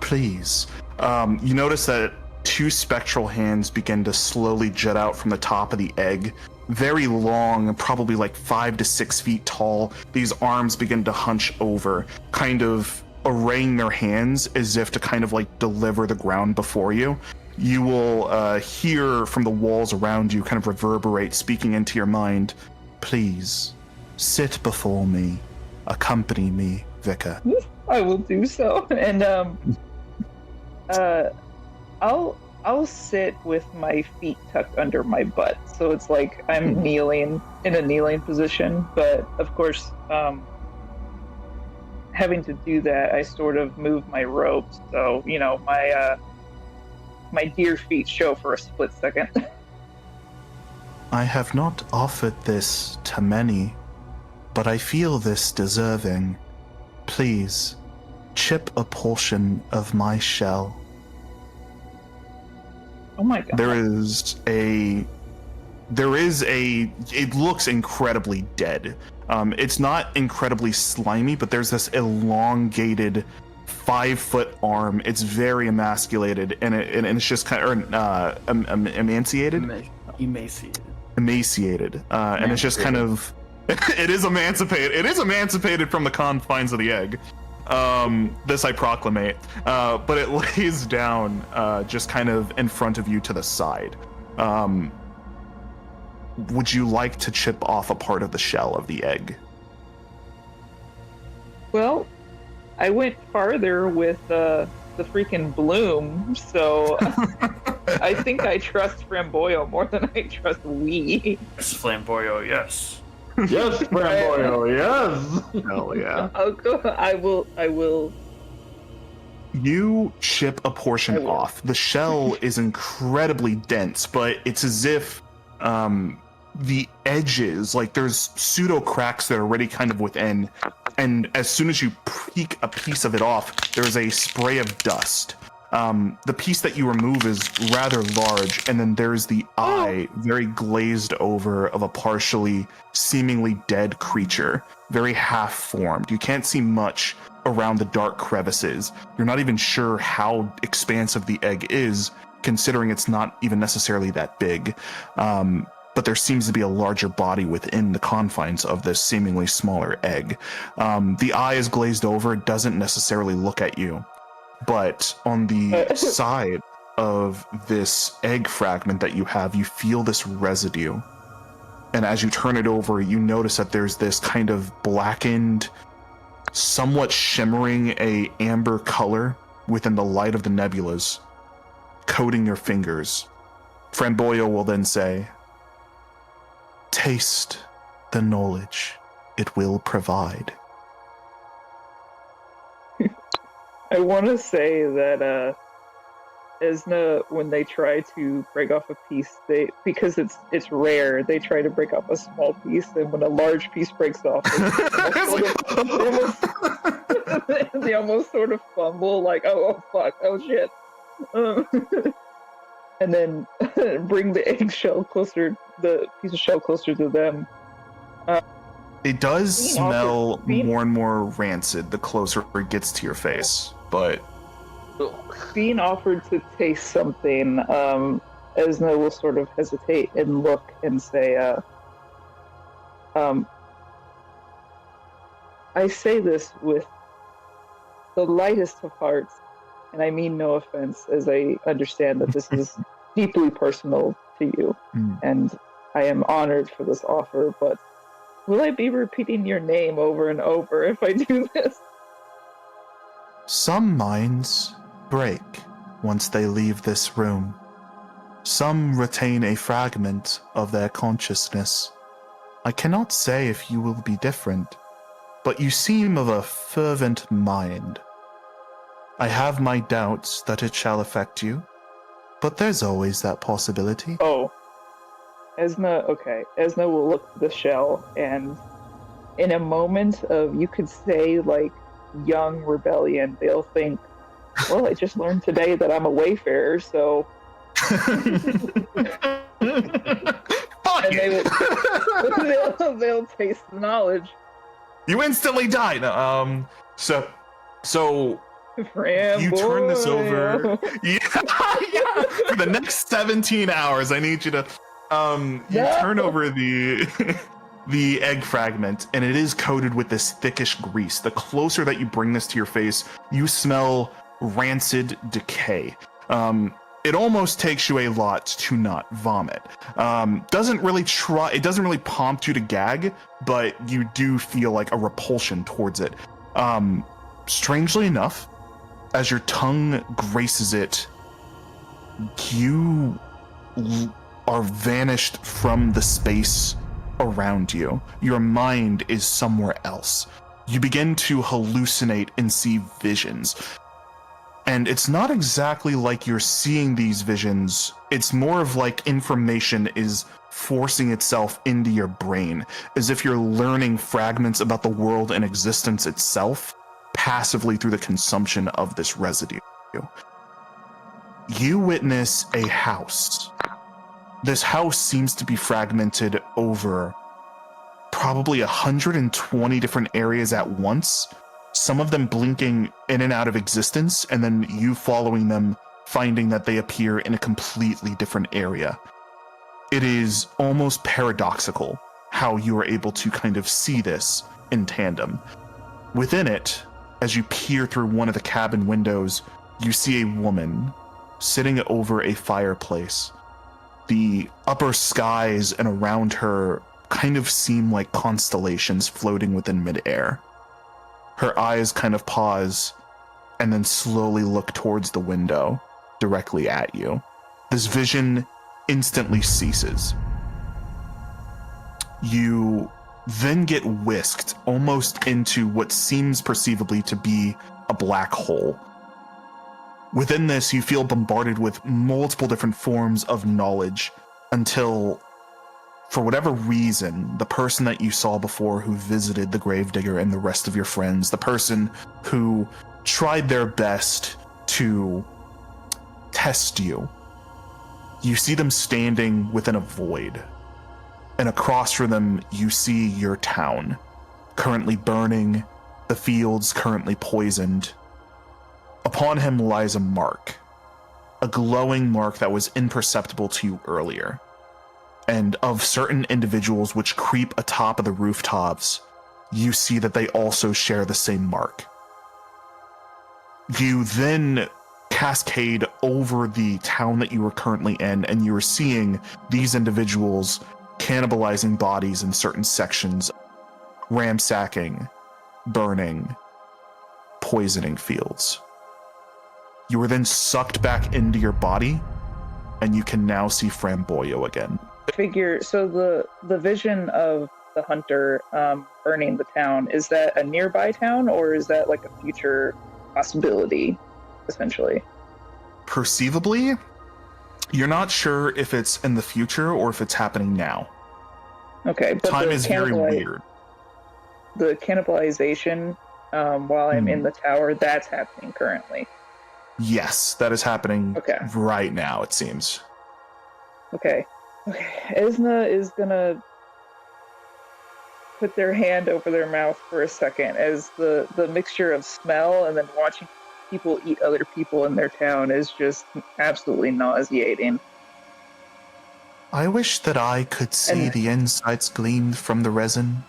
Please. You notice that two spectral hands begin to slowly jut out from the top of the egg. Very long, probably like 5 to 6 feet tall. These arms begin to hunch over, kind of arraying their hands as if to kind of like deliver the ground before you. You will hear from the walls around you kind of reverberate, speaking into your mind. Please, sit before me. Accompany me, Vicar. I will do so. And I'll sit with my feet tucked under my butt. So it's like I'm kneeling in a kneeling position, but of course, having to do that, I sort of move my robes. So, you know, my dear feet show for a split second. I have not offered this to many, but I feel this deserving. Please, chip a portion of my shell. Oh my god. It looks incredibly dead. It's not incredibly slimy, but there's this elongated 5-foot arm. It's very emasculated, and it's just kind of emaciated. Emaciated, and it's just kind of. It is emancipated. It is emancipated from the confines of the egg. This I proclamate. But it lays down just kind of in front of you to the side. Would you like to chip off a part of the shell of the egg? Well, I went farther with the freaking bloom, so I think I trust Framboyo more than I trust we. Yes, Flamboyo, yes. Yes, Framboyo. Yes. Hell yeah. I'll go. I will. You chip a portion off. The shell is incredibly dense, but it's as if the edges, like there's pseudo cracks that are already kind of within, and as soon as you peek a piece of it off, there's a spray of dust. The piece that you remove is rather large, and then there's the eye, very glazed over, of a partially, seemingly dead creature, very half-formed. You can't see much around the dark crevices. You're not even sure how expansive the egg is, considering it's not even necessarily that big. But there seems to be a larger body within the confines of this seemingly smaller egg. The eye is glazed over, it doesn't necessarily look at you. But on the side of this egg fragment that you have, you feel this residue. And as you turn it over, you notice that there's this kind of blackened, somewhat shimmering amber color within the light of the nebulas, coating your fingers. Framboyo will then say, "Taste the knowledge it will provide." I want to say that Esna, when they try to break off a piece, because it's rare, they try to break off a small piece, and when a large piece breaks off, they almost sort of fumble, like, oh fuck, oh shit, and then bring the piece of shell closer to them. It does smell Being- more and more rancid the closer it gets to your face, but Being offered to taste something, Esna will sort of hesitate and look and say, I say this with the lightest of hearts, and I mean no offense, as I understand that this is deeply personal to you, and I am honored for this offer, but will I be repeating your name over and over if I do this? some minds break once they leave this room. Some retain a fragment of their consciousness. I cannot say if you will be different, but you seem of a fervent mind. I have my doubts that it shall affect you, but there's always that possibility. Oh. Esna will look at the shell, and in a moment of, you could say, like, young rebellion, they'll think, well, I just learned today that I'm a wayfarer, so... and they'll taste the knowledge. You instantly die. No, so Framboy. you turn this over. Yeah. For the next 17 hours, I need you to turn over the egg fragment, and it is coated with this thickish grease. The closer that you bring this to your face, you smell rancid decay. It almost takes you a lot to not vomit. It doesn't really prompt you to gag, but you do feel like a repulsion towards it. Strangely enough, as your tongue graces it, you are vanished from the space around you. Your mind is somewhere else. You begin to hallucinate and see visions. And it's not exactly like you're seeing these visions. It's more of like information is forcing itself into your brain, as if you're learning fragments about the world and existence itself passively through the consumption of this residue. You witness a house. This house seems to be fragmented over probably 120 different areas at once, some of them blinking in and out of existence, and then you following them, finding that they appear in a completely different area. It is almost paradoxical how you are able to kind of see this in tandem. Within it, as you peer through one of the cabin windows, you see a woman sitting over a fireplace. The upper skies and around her kind of seem like constellations floating within midair. Her eyes kind of pause and then slowly look towards the window directly at you. This vision instantly ceases. You then get whisked almost into what seems perceivably to be a black hole. Within this, you feel bombarded with multiple different forms of knowledge until, for whatever reason, the person that you saw before who visited the gravedigger and the rest of your friends, the person who tried their best to test you, you see them standing within a void. And across from them, you see your town, currently burning, the fields currently poisoned. Upon him lies a mark, a glowing mark that was imperceptible to you earlier. And of certain individuals which creep atop of the rooftops, you see that they also share the same mark. You then cascade over the town that you are currently in, and you are seeing these individuals cannibalizing bodies in certain sections, ransacking, burning, poisoning fields. You are then sucked back into your body, and you can now see Framboyo again. Figure, so the vision of the hunter burning the town, is that a nearby town, or is that like a future possibility, essentially? perceivably, you're not sure if it's in the future or if it's happening now. Okay, but Time is very weird. The cannibalization while I'm in the tower, that's happening currently. Yes, that is happening right now, it seems. Okay. Esna is gonna put their hand over their mouth for a second as the mixture of smell and then watching people eat other people in their town is just absolutely nauseating. I wish that I could see the insights gleamed from the resin.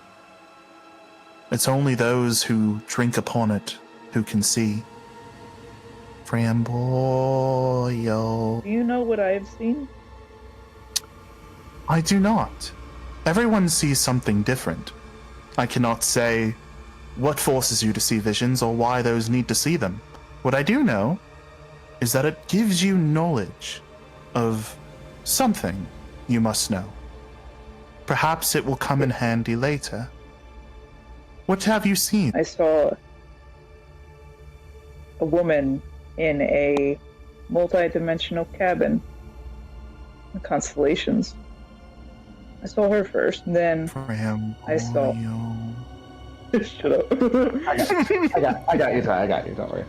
It's only those who drink upon it who can see. Framboyo. Do you know what I've seen? I do not. Everyone sees something different. I cannot say what forces you to see visions or why those need to see them. What I do know is that it gives you knowledge of something you must know. Perhaps it will come in handy later. What have you seen? I saw a woman in a multi-dimensional cabin. The constellations. I saw her first, then I saw... Shut up. I got you, Ty. I got you. Don't worry.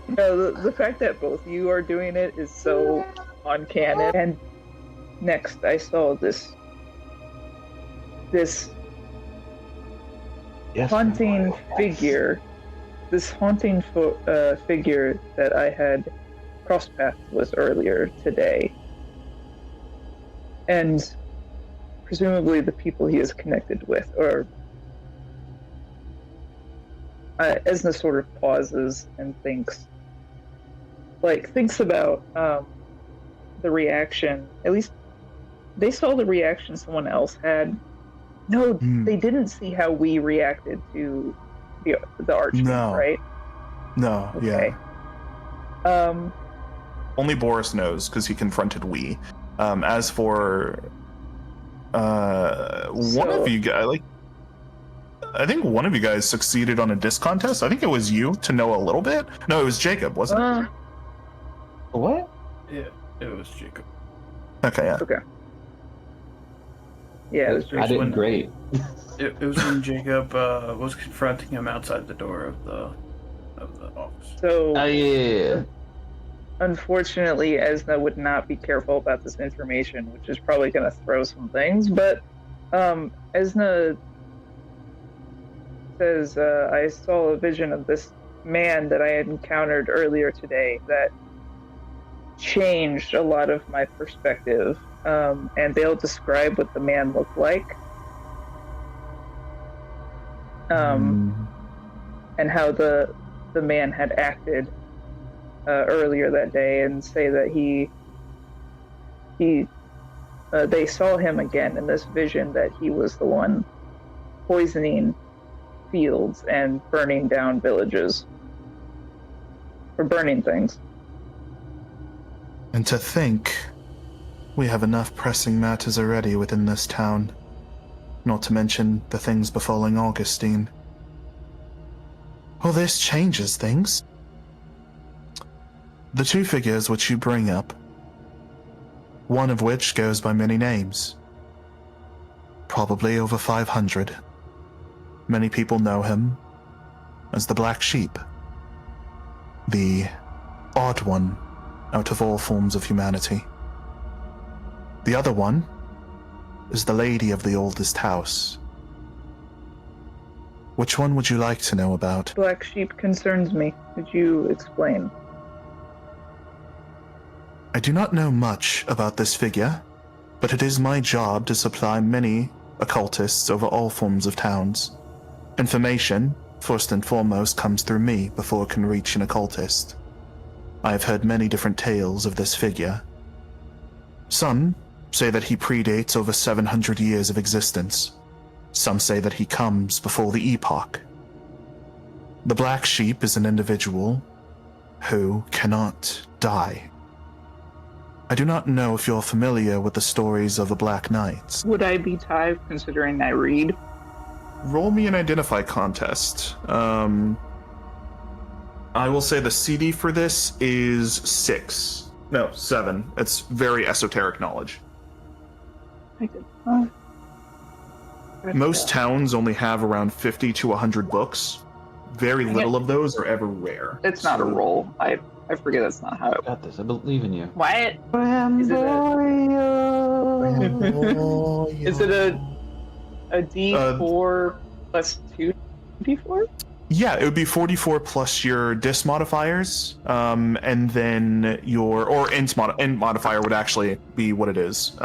No, the fact that both of you are doing it is so uncanny. And next, I saw this haunting figure. This haunting figure that I had crossed paths with earlier today. And presumably the people he is connected with, or Esna sort of pauses and thinks about the reaction. At least they saw the reaction someone else had. No, they didn't see how we reacted to the Archmage, right? No, okay. Yeah. Only Boris knows because he confronted we. As for one of you guys, I think one of you guys succeeded on a disc contest. I think it was you to know a little bit. No, it was Jacob, wasn't it? What? Yeah, it was Jacob. Okay, yeah. Okay. Yeah, it was Jacob. I did great. It was when Jacob was confronting him outside the door of the office. So, yeah. Unfortunately, Esna would not be careful about this information, which is probably going to throw some things. But Esna says, I saw a vision of this man that I had encountered earlier today that changed a lot of my perspective. And they'll describe what the man looked like. And how the man had acted earlier that day, and say that they saw him again in this vision, that he was the one poisoning fields and burning down villages, or burning things. And to think we have enough pressing matters already within this town, not to mention the things befalling Augustine. Well, this changes things. The two figures which you bring up, one of which goes by many names, probably over 500. Many people know him as the Black Sheep, the odd one out of all forms of humanity. The other one is the lady of the oldest house. Which one would you like to know about? Black Sheep concerns me. Could you explain? I do not know much about this figure, but it is my job to supply many occultists over all forms of towns. Information, first and foremost, comes through me before it can reach an occultist. I have heard many different tales of this figure. Some say that he predates over 700 years of existence. Some say that he comes before the epoch. The Black Sheep is an individual who cannot die. I do not know if you're familiar with the stories of the Black Knights. Would I be Tive, considering I read? Roll me an identify contest. I will say the CD for this is 6. No, 7. It's very esoteric knowledge. Most towns only have around 50 to 100 books. Very little of those are ever rare. It's not a roll. I forget that's not how it Got this. I believe in you. What? Is it a D4 plus 2 D4? Yeah, it would be 44 plus your dis modifiers, and then your int modifier would actually be what it is.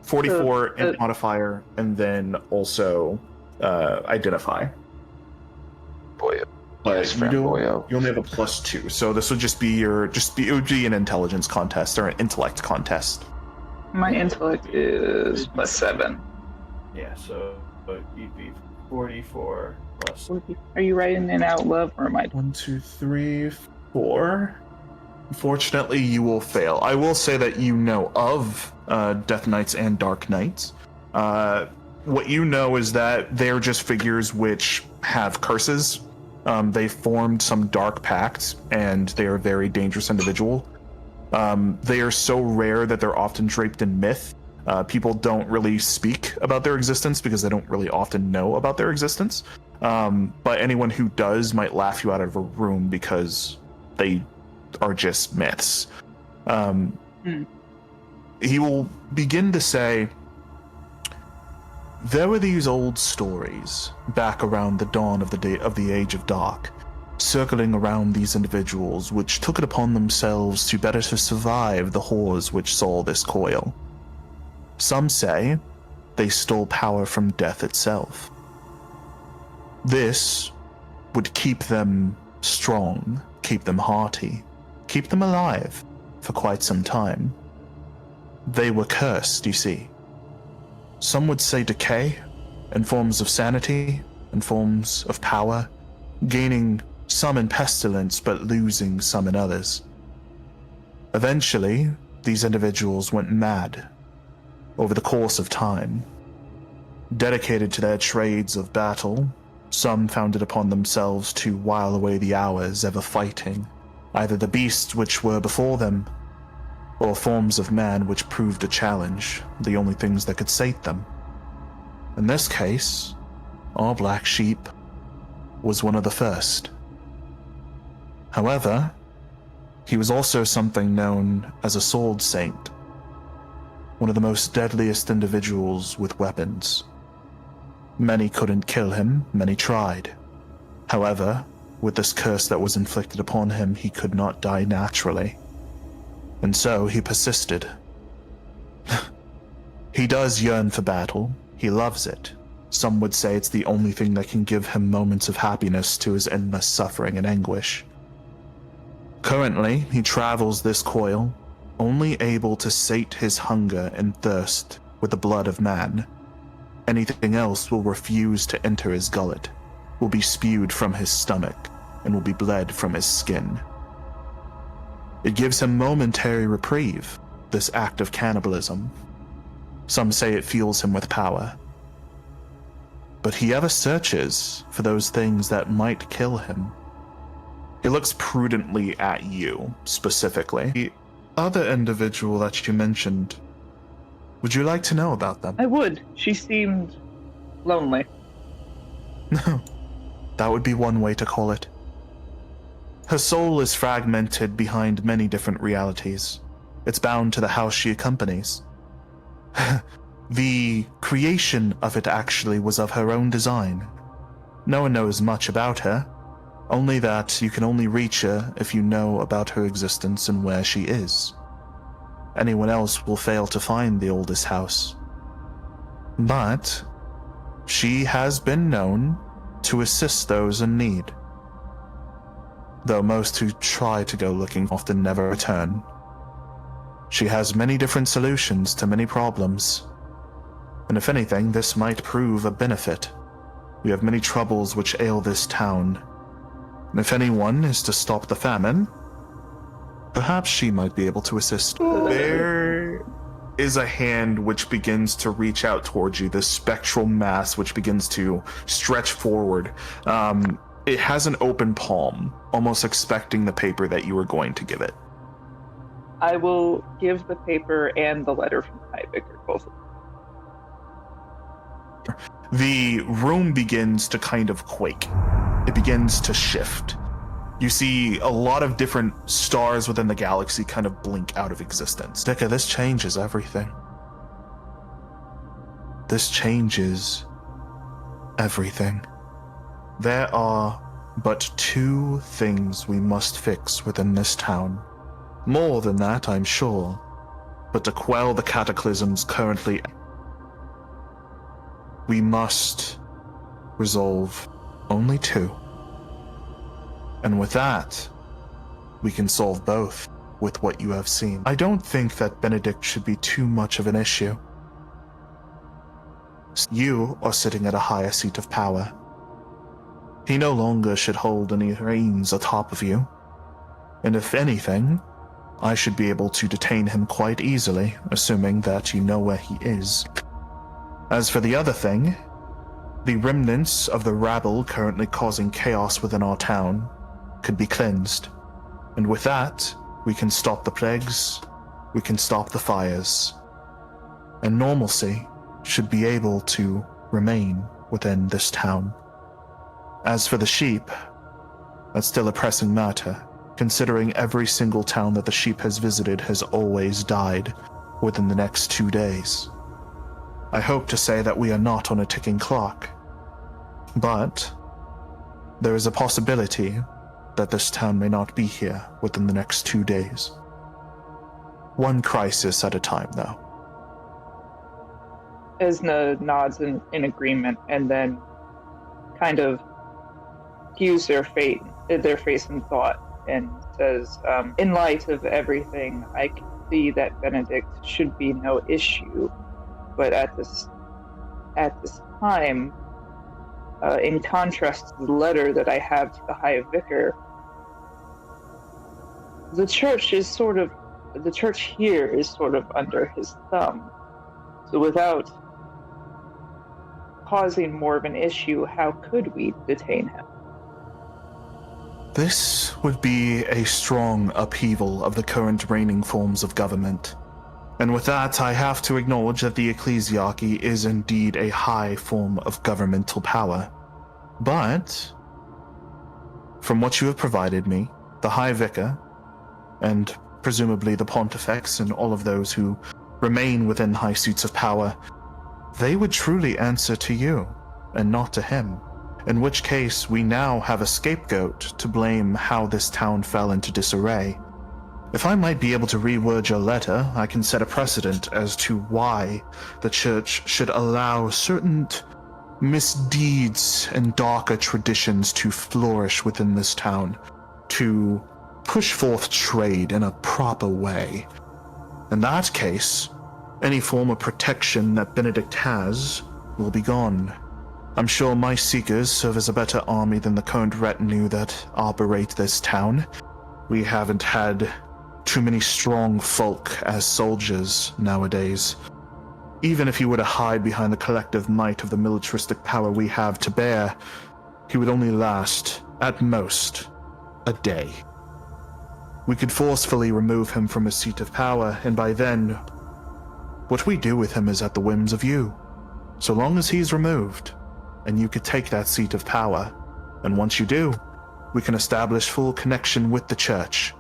44 int modifier, and then also identify. Boyo. But Yes, you only have a +2, so this would just be it would be an intelligence contest or an intellect contest. My intellect is +7. Yeah, so you'd be 44 plus. Are you writing it out loud, or am I? 1, 2, 3, 4. Unfortunately, you will fail. I will say that you know of Death Knights and Dark Knights. What you know is that they're just figures which have curses. They formed some dark pact, and they are a very dangerous individual. They are so rare that they're often draped in myth. People don't really speak about their existence because they don't really often know about their existence. But anyone who does might laugh you out of a room because they are just myths. He will begin to say, there were these old stories back around the dawn of the Age of Dark, circling around these individuals which took it upon themselves to better to survive the horrors which saw this coil. Some say they stole power from death itself. This would keep them strong, keep them hearty, keep them alive for quite some time. They were cursed, you see. Some would say decay, in forms of sanity, in forms of power, gaining some in pestilence but losing some in others. Eventually, these individuals went mad over the course of time. Dedicated to their trades of battle, some found it upon themselves to while away the hours ever fighting, either the beasts which were before them, or forms of man which proved a challenge, the only things that could sate them. In this case, our black sheep was one of the first. However, he was also something known as a sword saint, one of the most deadliest individuals with weapons. Many couldn't kill him, many tried. However, with this curse that was inflicted upon him, he could not die naturally. And so he persisted. He does yearn for battle. He loves it. Some would say it's the only thing that can give him moments of happiness to his endless suffering and anguish. Currently, he travels this coil, only able to sate his hunger and thirst with the blood of man. Anything else will refuse to enter his gullet, will be spewed from his stomach, and will be bled from his skin. It gives him momentary reprieve, this act of cannibalism. Some say it fuels him with power. But he ever searches for those things that might kill him. He looks prudently at you, specifically. The other individual that you mentioned, would you like to know about them? I would. She seemed lonely. No, that would be one way to call it. Her soul is fragmented behind many different realities. It's bound to the house she accompanies. The creation of it actually was of her own design. No one knows much about her, only that you can only reach her if you know about her existence and where she is. Anyone else will fail to find the oldest house. But she has been known to assist those in need, though most who try to go looking often never return. She has many different solutions to many problems, and if anything, this might prove a benefit. We have many troubles which ail this town, and if anyone is to stop the famine, perhaps she might be able to assist. There is a hand which begins to reach out towards you, this spectral mass which begins to stretch forward. It has an open palm, almost expecting the paper that you were going to give it. I will give the paper and the letter from High Vicar, both of them. The room begins to kind of quake. It begins to shift. You see a lot of different stars within the galaxy kind of blink out of existence. Dicka, this changes everything. This changes everything. There are but 2 things we must fix within this town. More than that, I'm sure. But to quell the cataclysms currently, we must resolve only 2. And with that, we can solve both with what you have seen. I don't think that Benedict should be too much of an issue. You are sitting at a higher seat of power. He no longer should hold any reins atop of you. And if anything, I should be able to detain him quite easily, assuming that you know where he is. As for the other thing, the remnants of the rabble currently causing chaos within our town could be cleansed. And with that, we can stop the plagues, we can stop the fires, and normalcy should be able to remain within this town. As for the sheep, that's still a pressing matter, considering every single town that the sheep has visited has always died within the next 2 days. I hope to say that we are not on a ticking clock, but there is a possibility that this town may not be here within the next 2 days. One crisis at a time, though. Esna nods in agreement and then kind of views their face in thought and says, in light of everything, I can see that Benedict should be no issue, but at this time, in contrast to the letter that I have to the High Vicar, the church here is sort of under his thumb. So without causing more of an issue, how could we detain him? This would be a strong upheaval of the current reigning forms of government. And with that, I have to acknowledge that the ecclesiarchy is indeed a high form of governmental power. But, from what you have provided me, the High Vicar, and presumably the Pontifex and all of those who remain within high seats of power, they would truly answer to you, and not to him. In which case, we now have a scapegoat to blame how this town fell into disarray. If I might be able to reword your letter, I can set a precedent as to why the church should allow certain misdeeds and darker traditions to flourish within this town, to push forth trade in a proper way. In that case, any form of protection that Benedict has will be gone. I'm sure my seekers serve as a better army than the current retinue that operate this town. We haven't had too many strong folk as soldiers nowadays. Even if he were to hide behind the collective might of the militaristic power we have to bear, he would only last, at most, a day. We could forcefully remove him from his seat of power, and by then, what we do with him is at the whims of you. So long as he's removed, and you could take that seat of power, and once you do, we can establish full connection with the church.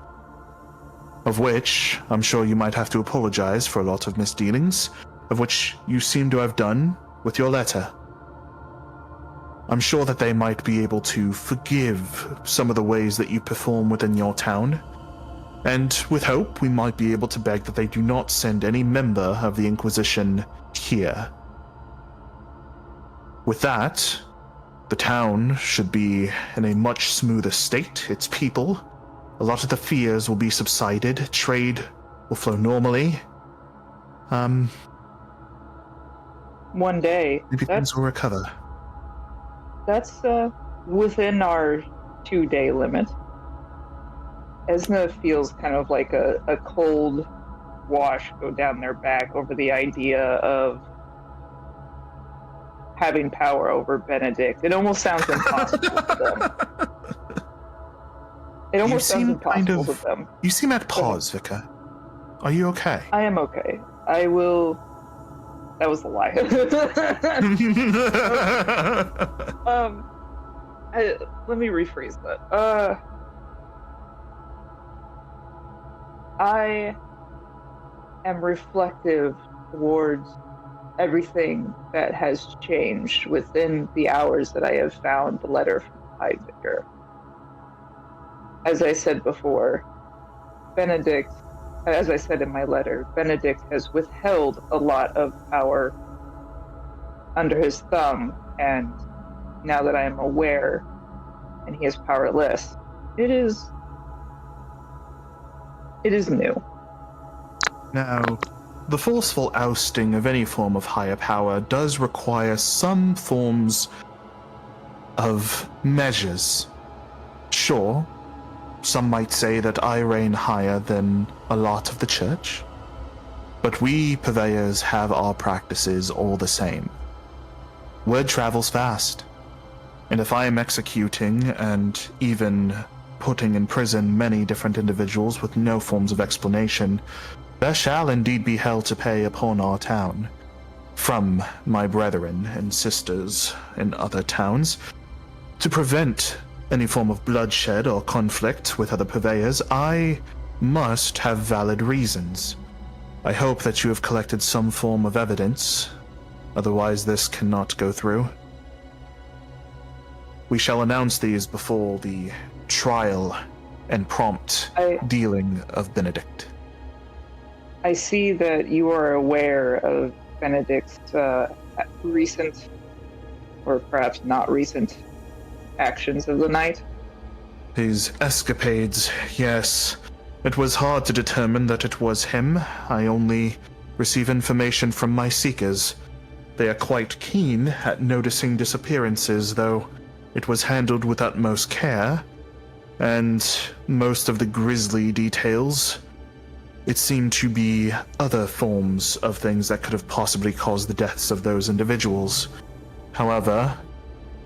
Of which, I'm sure you might have to apologize for a lot of misdealings, of which you seem to have done with your letter. I'm sure that they might be able to forgive some of the ways that you perform within your town, and with hope, we might be able to beg that they do not send any member of the Inquisition here. With that, the town should be in a much smoother state, its people. A lot of the fears will be subsided, trade will flow normally. One day. Maybe things will recover. That's within our 2-day limit. Esna feels kind of like a cold wash go down their back over the idea of having power over Benedict. It almost sounds impossible to them. It almost sounds impossible to them. You seem at pause, Vika. Are you okay? I am okay. I will. That was a lie. Let me rephrase that. I am reflective towards everything that has changed within the hours that I have found the letter from the High Vicar. As I said before, Benedict, as I said in my letter, Benedict has withheld a lot of power under his thumb, and now that I am aware and he is powerless, it is new. Now, the forceful ousting of any form of higher power does require some forms of measures. Sure, some might say that I reign higher than a lot of the church, but we purveyors have our practices all the same. Word travels fast, and if I am executing and even putting in prison many different individuals with no forms of explanation, there shall indeed be hell to pay upon our town. From my brethren and sisters in other towns, to prevent any form of bloodshed or conflict with other purveyors, I must have valid reasons. I hope that you have collected some form of evidence, otherwise this cannot go through. We shall announce these before the trial and prompt dealing of Benedict. I see that you are aware of Benedict's recent, or perhaps not recent, actions of the night. His escapades, yes. It was hard to determine that it was him. I only receive information from my seekers. They are quite keen at noticing disappearances, though it was handled with utmost care, and most of the grisly details, it seemed to be other forms of things that could have possibly caused the deaths of those individuals. However,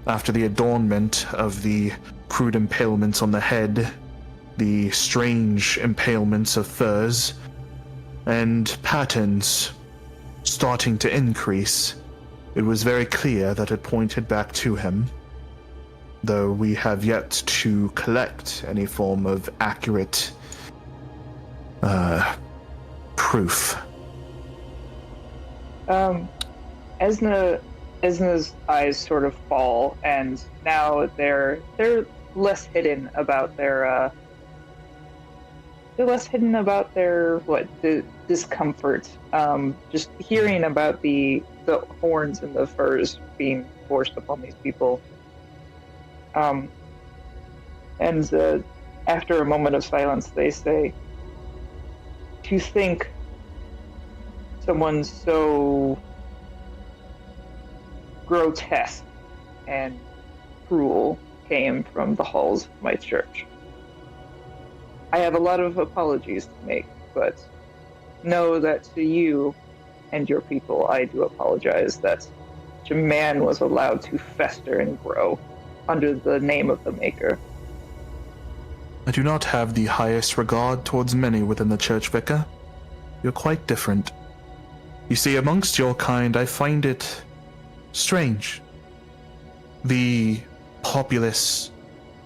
after the adornment of the crude impalements on the head, the strange impalements of furs, and patterns starting to increase, it was very clear that it pointed back to him, though we have yet to collect any form of accurate proof. Esna's eyes sort of fall, and now they're less hidden about their discomfort. Just hearing about the horns and the furs being forced upon these people. And after a moment of silence, they say, "To think someone so grotesque and cruel came from the halls of my church. I have a lot of apologies to make, but know that to you and your people, I do apologize that such a man was allowed to fester and grow under the name of the Maker." I do not have the highest regard towards many within the church, Vicar. You're quite different. You see, amongst your kind, I find it strange. The populace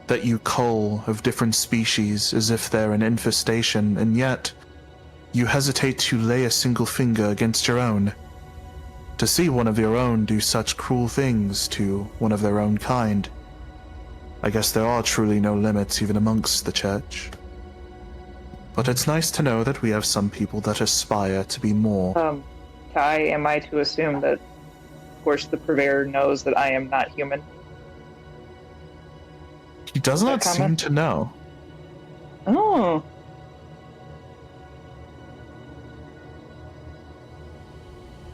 that you cull of different species as if they're an infestation, and yet you hesitate to lay a single finger against your own. To see one of your own do such cruel things to one of their own kind, I guess there are truly no limits even amongst the church. But it's nice to know that we have some people that aspire to be more. Kai, am I to assume that, of course, the purveyor knows that I am not human? He does not seem to know. Oh.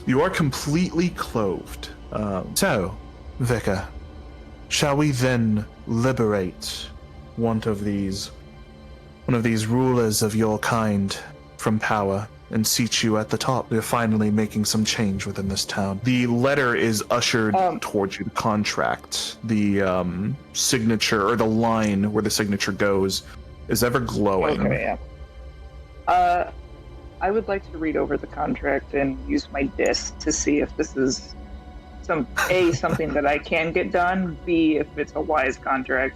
You are completely clothed. So, Vicar, shall we then liberate one of these rulers of your kind from power? and seat you at the top. You're finally making some change within this town. The letter is ushered towards you, the contract. The signature, or the line where the signature goes, is ever glowing. Okay, yeah. I would like to read over the contract and use my disc to see if this is something that I can get done, B, if it's a wise contract.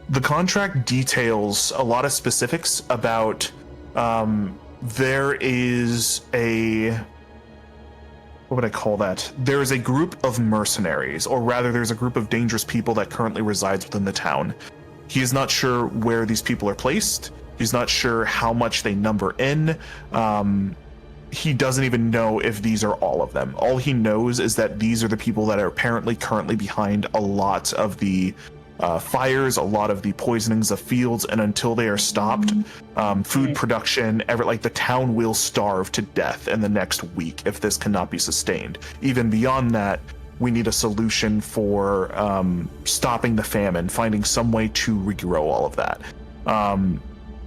The contract details a lot of specifics about there is what would I call that? There is a group of mercenaries, or rather there's a group of dangerous people that currently resides within the town. He is not sure where these people are placed. He's not sure how much they number in. He doesn't even know if these are all of them. All he knows is that these are the people that are apparently currently behind a lot of the fires, a lot of the poisonings of fields, and until they are stopped, food production, the town will starve to death in the next week if this cannot be sustained. Even beyond that, we need a solution for stopping the famine, finding some way to regrow all of that.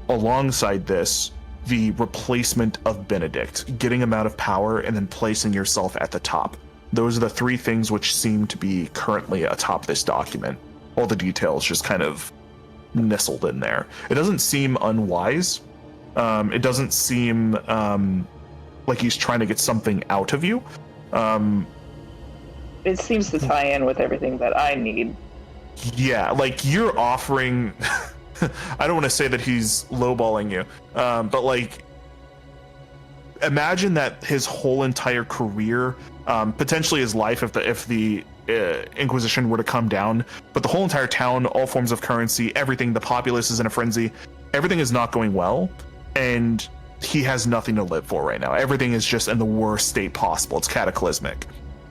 Alongside this, the replacement of Benedict, getting him out of power and then placing yourself at the top. Those are the three things which seem to be currently atop this document. All the details just kind of nestled in there. It doesn't seem unwise. It doesn't seem like he's trying to get something out of you. It seems to tie in with everything that I need. Yeah, like you're offering... I don't want to say that he's lowballing you, but like, imagine that his whole entire career, potentially his life if the Inquisition were to come down, but the whole entire town, all forms of currency, everything, the populace is in a frenzy, everything is not going well, and he has nothing to live for right now. Everything is just in the worst state possible. It's cataclysmic.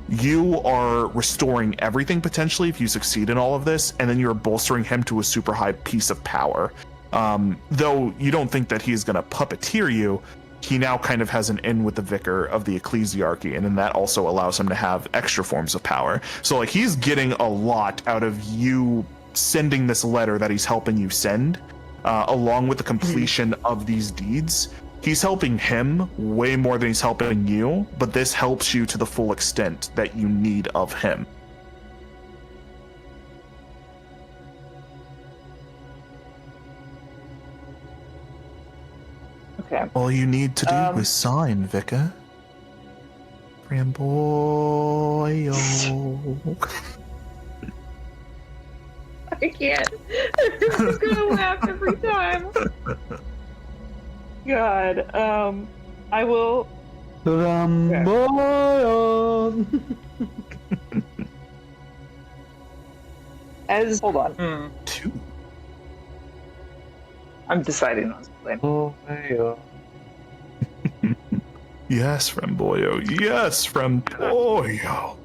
You are restoring everything potentially if you succeed in all of this, and then you're bolstering him to a super high piece of power. Though you don't think that he's going to puppeteer you, he now kind of has an in with the vicar of the ecclesiarchy, and then that also allows him to have extra forms of power. So like he's getting a lot out of you sending this letter that he's helping you send, along with the completion of these deeds. He's helping him way more than he's helping you, but this helps you to the full extent that you need of him. Okay. All you need to do is sign, Vicar. Framboyo. I can't. I'm just gonna laugh every time. God, I will. Hold on. Two. I'm deciding on something. Yes, Framboyo. Yes, Framboyo.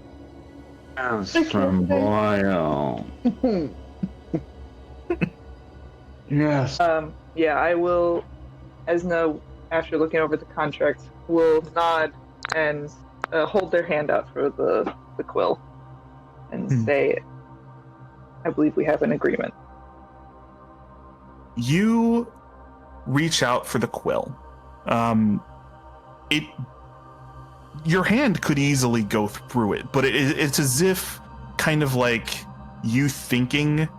Yes, Framboyo. Yes. Yeah, I will. Esna, after looking over the contract, will nod and hold their hand out for the quill and say, I believe we have an agreement. You reach out for the quill. Your hand could easily go through it, but it's as if kind of like you thinking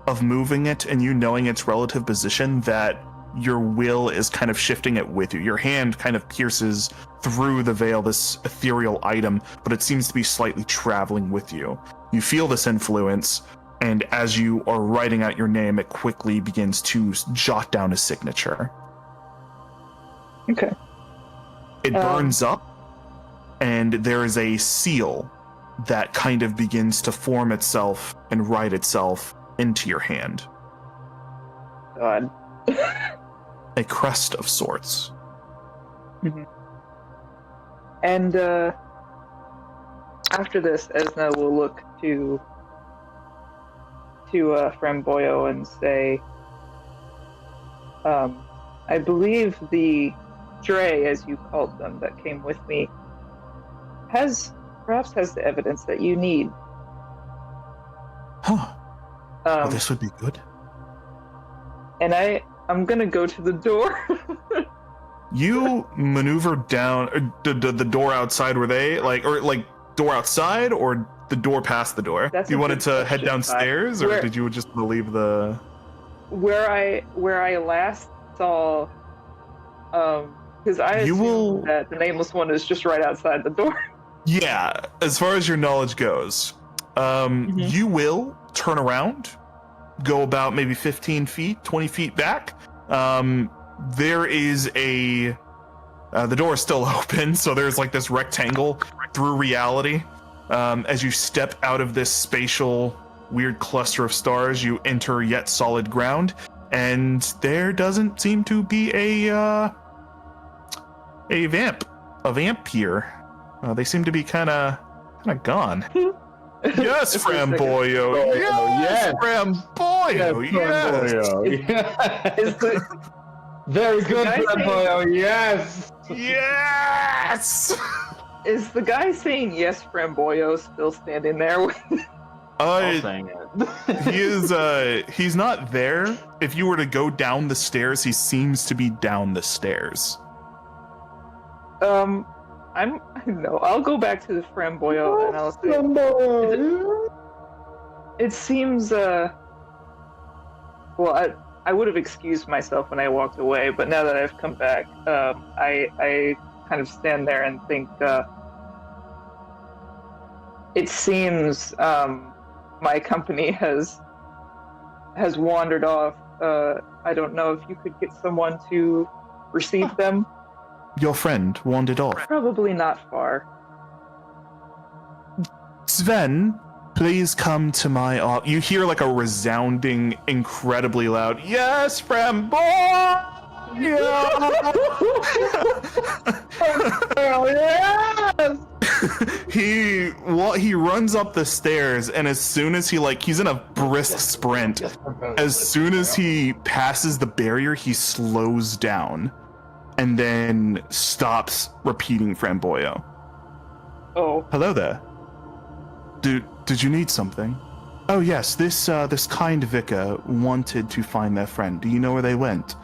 of moving it and you knowing its relative position, that your will is kind of shifting it with you. Your hand kind of pierces through the veil, this ethereal item, but it seems to be slightly traveling with you. You feel this influence, and as you are writing out your name, it quickly begins to jot down a signature. Okay. It burns up, and there is a seal that kind of begins to form itself and write itself into your hand. God. A crest of sorts. Mm-hmm. And after this, Esna will look to Framboyo and say, I believe the Dre, as you called them, that came with me, perhaps has the evidence that you need. Huh. Well, this would be good. And I'm gonna go to the door You maneuver down the door outside. Were they like door outside or the door past the door? That's You a wanted good to head question, downstairs, or Where- did you just leave the? Where I last saw, because I You assume will- that the nameless one is just right outside the door. Yeah, as far as your knowledge goes, you will turn around, go about maybe 15 feet, 20 feet back. There is the door is still open, so there's like this rectangle through reality. As you step out of this spatial weird cluster of stars, you enter yet solid ground, and there doesn't seem to be a vamp here. They seem to be kind of gone. Yes, Just for a second. Framboyo. Yes, Framboyo. Yes. Framboyo. Is the Very good, guy saying- Framboyo. Yes. Yes. is the guy saying yes, Framboyo, still standing there? I'm saying it. He is. He's not there. If you were to go down the stairs, he seems to be down the stairs. I'll go back to the Framboyo and I'll say, Framboyo. it seems, well, I would have excused myself when I walked away, but now that I've come back, I kind of stand there and think, it seems, my company has wandered off. I don't know if you could get someone to receive them. Your friend wandered off. Probably not far. Sven, please come to my office. You hear like a resounding, incredibly loud, yes, Framboyo! Yes. He runs up the stairs, and as soon as he's in a brisk sprint. As soon as he passes the barrier, he slows down and then stops repeating Framboyo. Oh, Hello there. Did you need something? Oh yes, this kind vicar wanted to find their friend. Do you know where they went?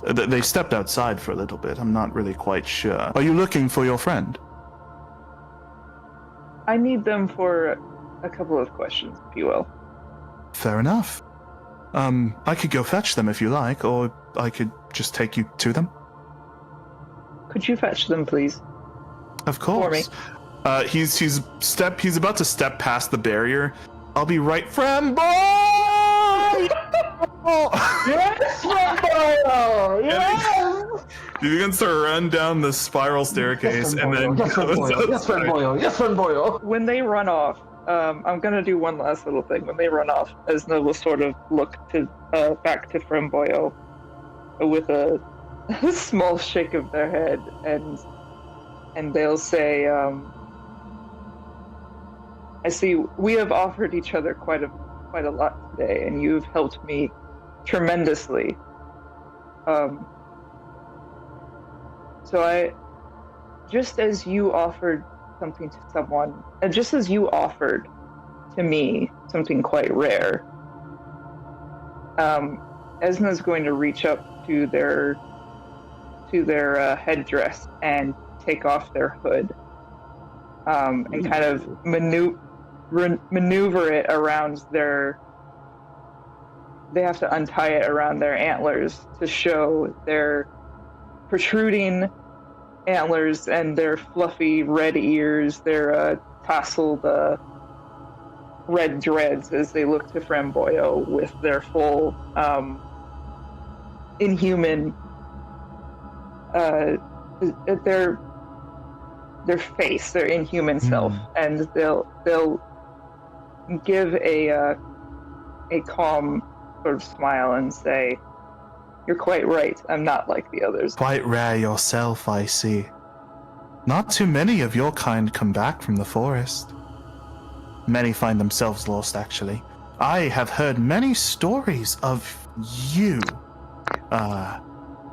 They stepped outside for a little bit. I'm not really quite sure. Are you looking for your friend? I need them for a couple of questions, if you will. Fair enough. I could go fetch them if you like, or I could just take you to them. Could you fetch them, please? Of course. He's about to step past the barrier. I'll be right, Framboy! Yes, Framboyo. Yes. He begins to run down the spiral staircase and then Yes, Framboyo. Yes, Framboyo. Yes, Framboyo. When they run off, I'm gonna do one last little thing. When they run off, Esna will sort of look to back to Framboyo with a small shake of their head, and they'll say, "I see we have offered each other quite a lot today, and you've helped me tremendously. So just as you offered something to someone, and just as you offered to me something quite rare, Esna's going to reach up to their headdress and take off their hood, and kind of maneuver it around their. They have to untie it around their antlers to show their protruding antlers and their fluffy red ears, their tasseled red dreads as they look to Framboyo with their full inhuman their face, their inhuman self, and they'll give a calm sort of smile and say, "You're quite right. I'm not like the others." Quite rare yourself, I see. Not too many of your kind come back from the forest. Many find themselves lost, actually. I have heard many stories of you.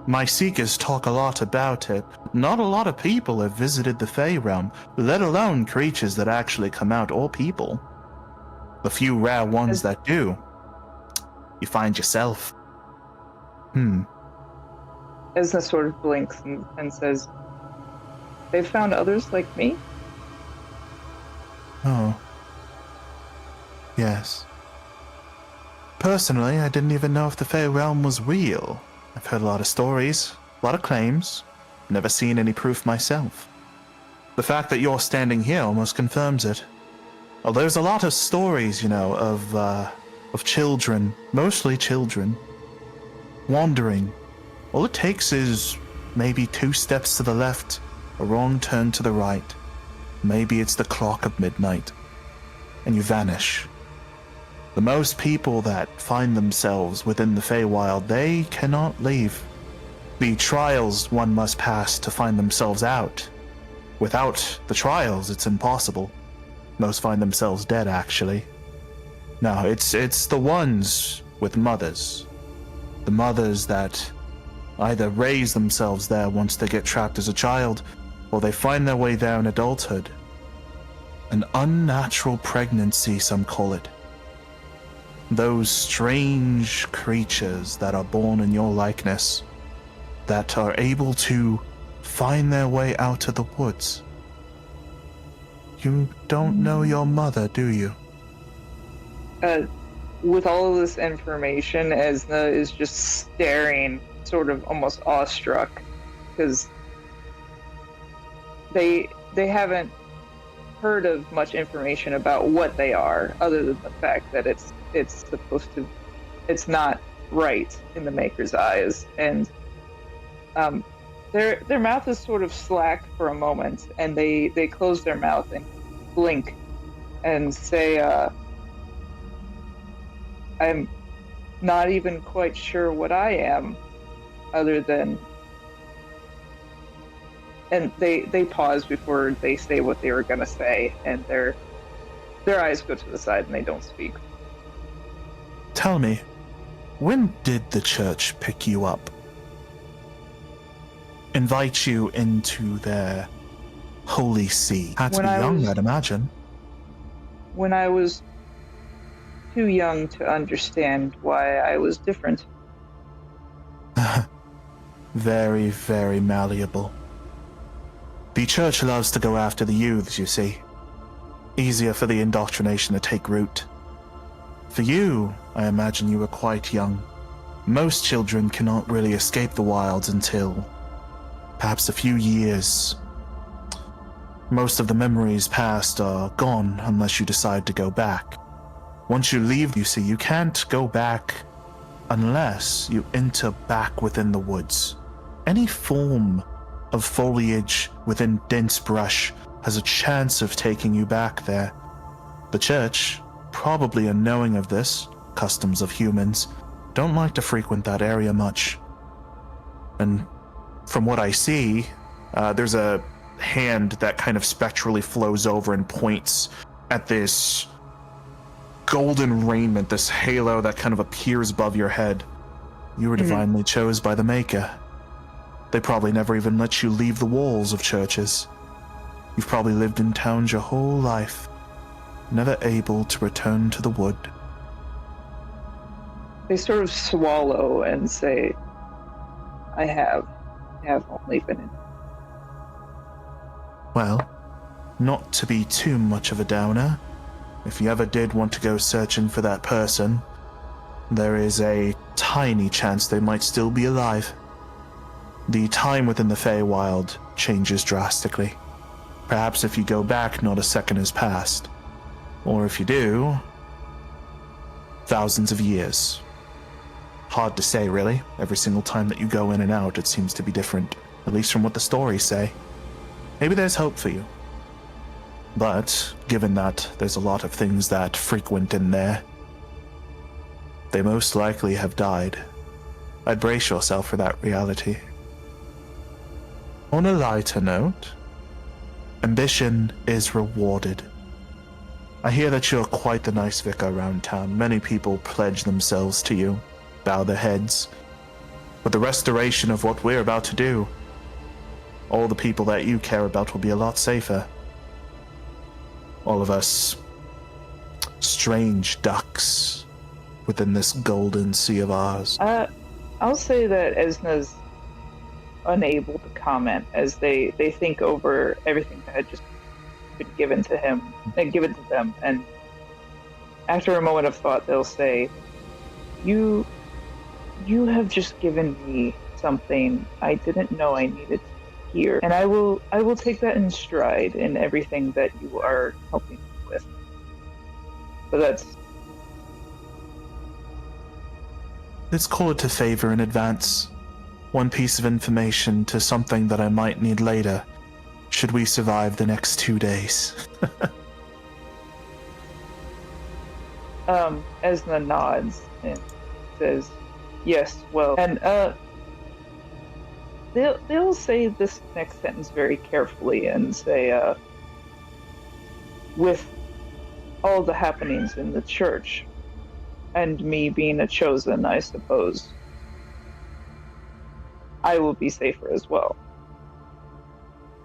My seekers talk a lot about it. Not a lot of people have visited the Fey realm, let alone creatures that actually come out, or people. The few rare ones that do, you find yourself. Esna sort of blinks and says, "They've found others like me?" Oh. Yes. Personally, I didn't even know if the Fey realm was real. I've heard a lot of stories, a lot of claims, never seen any proof myself. The fact that you're standing here almost confirms it. Well, there's a lot of stories, of children, mostly children, wandering. All it takes is maybe 2 steps to the left, a wrong turn to the right. Maybe it's the clock of midnight, and you vanish. The most people that find themselves within the Feywild, they cannot leave. The trials one must pass to find themselves out. Without the trials, it's impossible. Most find themselves dead, actually. No, it's the ones with mothers. The mothers that either raise themselves there once they get trapped as a child, or they find their way there in adulthood. An unnatural pregnancy, some call it. Those strange creatures that are born in your likeness, that are able to find their way out of the woods. You don't know your mother, do you? With all of this information, Esna is just staring, sort of almost awestruck, because they haven't heard of much information about what they are, other than the fact that it's not right in the Maker's eyes, and their mouth is sort of slack for a moment, and they close their mouth and blink and say, "I'm not even quite sure what I am, other than..." And they pause before they say what they were gonna say, and their eyes go to the side and they don't speak. Tell me, when did the church pick you up? Invite you into their holy see? Had to be young, I'd imagine. When I was too young to understand why I was different. Very, very malleable. The church loves to go after the youths, you see. Easier for the indoctrination to take root. For you, I imagine you were quite young. Most children cannot really escape the wilds until perhaps a few years. Most of the memories past are gone unless you decide to go back. Once you leave, you see, you can't go back unless you enter back within the woods. Any form of foliage within dense brush has a chance of taking you back there. The church, probably unknowing of this, customs of humans, don't like to frequent that area much. And from what I see, there's a hand that kind of spectrally flows over and points at this golden raiment, this halo that kind of appears above your head. You were divinely chose by the Maker. They probably never even let you leave the walls of churches. You've probably lived in towns your whole life, never able to return to the wood. They sort of swallow and say, I have only been in. Well, not to be too much of a downer, if you ever did want to go searching for that person, there is a tiny chance they might still be alive. The time within the Feywild changes drastically. Perhaps if you go back, not a second has passed. Or if you do, thousands of years. Hard to say, really. Every single time that you go in and out, it seems to be different, at least from what the stories say. Maybe there's hope for you. But, given that there's a lot of things that frequent in there, they most likely have died. I'd brace yourself for that reality. On a lighter note, ambition is rewarded. I hear that you're quite the nice vicar around town. Many people pledge themselves to you, bow their heads. But the restoration of what we're about to do, all the people that you care about will be a lot safer. All of us strange ducks within this golden sea of ours. I'll say that Esna's unable to comment as they think over everything that had just been given to them, and after a moment of thought, they'll say, You have just given me something I didn't know I needed to hear, and I will take that in stride in everything that you are helping me with. So Let's call it a favor in advance. One piece of information to something that I might need later, should we survive the next 2 days. Esna nods and says, "Yes, well," and they'll say this next sentence very carefully and say, "With all the happenings in the church, and me being a chosen, I suppose, I will be safer as well."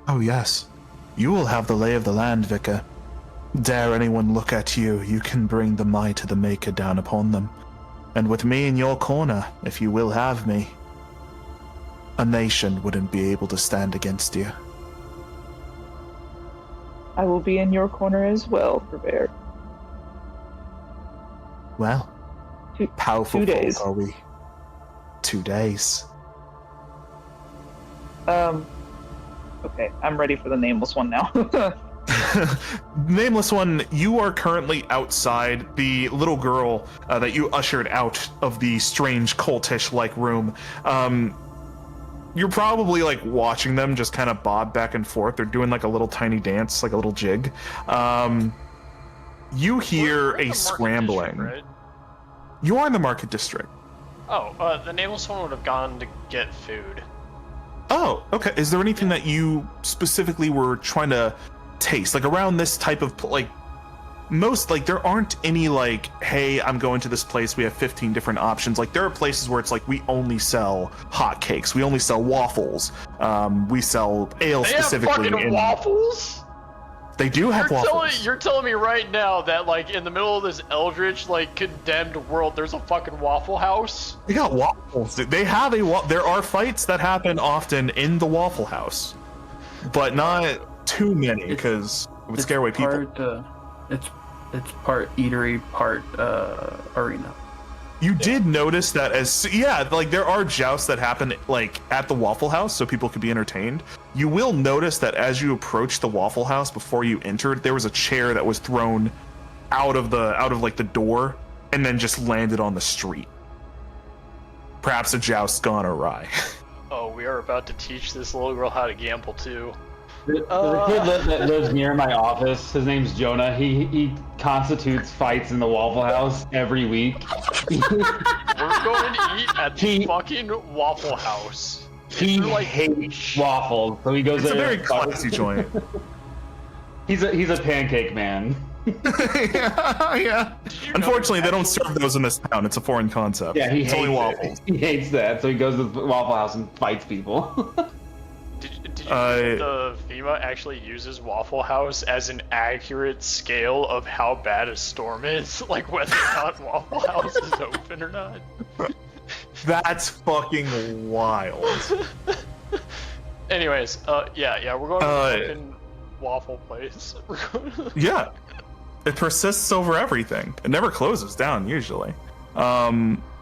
Oh yes, you will have the lay of the land, Vicar. Dare anyone look at you, you can bring the might of the Maker down upon them. And with me in your corner, if you will have me, a nation wouldn't be able to stand against you. I will be in your corner as well, Purveyor. Well, powerful 2 days. folk are we. 2 days. Okay, I'm ready for the nameless one now. Nameless one, you are currently outside. The little girl that you ushered out of the strange cultish-like room. You're probably like watching them just kind of bob back and forth. They're doing like a little tiny dance, like a little jig. You hear We're in a the scrambling. market district, You are in the market district. right? Oh, the nameless one would have gone to get food. Oh, okay. Is there anything that you specifically were trying to taste? Like around this type of, there aren't any like, hey, I'm going to this place, we have 15 different options. Like there are places where it's like, we only sell hotcakes, we only sell waffles, we sell ale They specifically. have fucking waffles? They do have waffles. You're telling me right now that, like, in the middle of this eldritch, like, condemned world, there's a fucking Waffle House? They got waffles. They have there are fights that happen often in the Waffle House, but not too many because it would scare away people. It's part eatery, part arena. You did notice that there are jousts that happen like at the Waffle House so people could be entertained. You will notice that as you approach the Waffle House before you entered, there was a chair that was thrown out of the door and then just landed on the street. Perhaps a joust gone awry. Oh, we are about to teach this little girl how to gamble too. There's a kid that lives near my office. His name's Jonah. He constitutes fights in the Waffle House every week. We're going to eat at the fucking Waffle House. He hates waffles, so he goes It's there. a very classy joint. He's a pancake man. Yeah. Unfortunately, they don't serve those in this town. It's a foreign concept. Yeah, it's only waffles. He hates that, so he goes to the Waffle House and fights people. Did you know the FEMA actually uses Waffle House as an accurate scale of how bad a storm is? Like whether or not Waffle House is open or not? That's fucking wild. Anyways, we're going to the fucking waffle place. Yeah. It persists over everything. It never closes down, usually.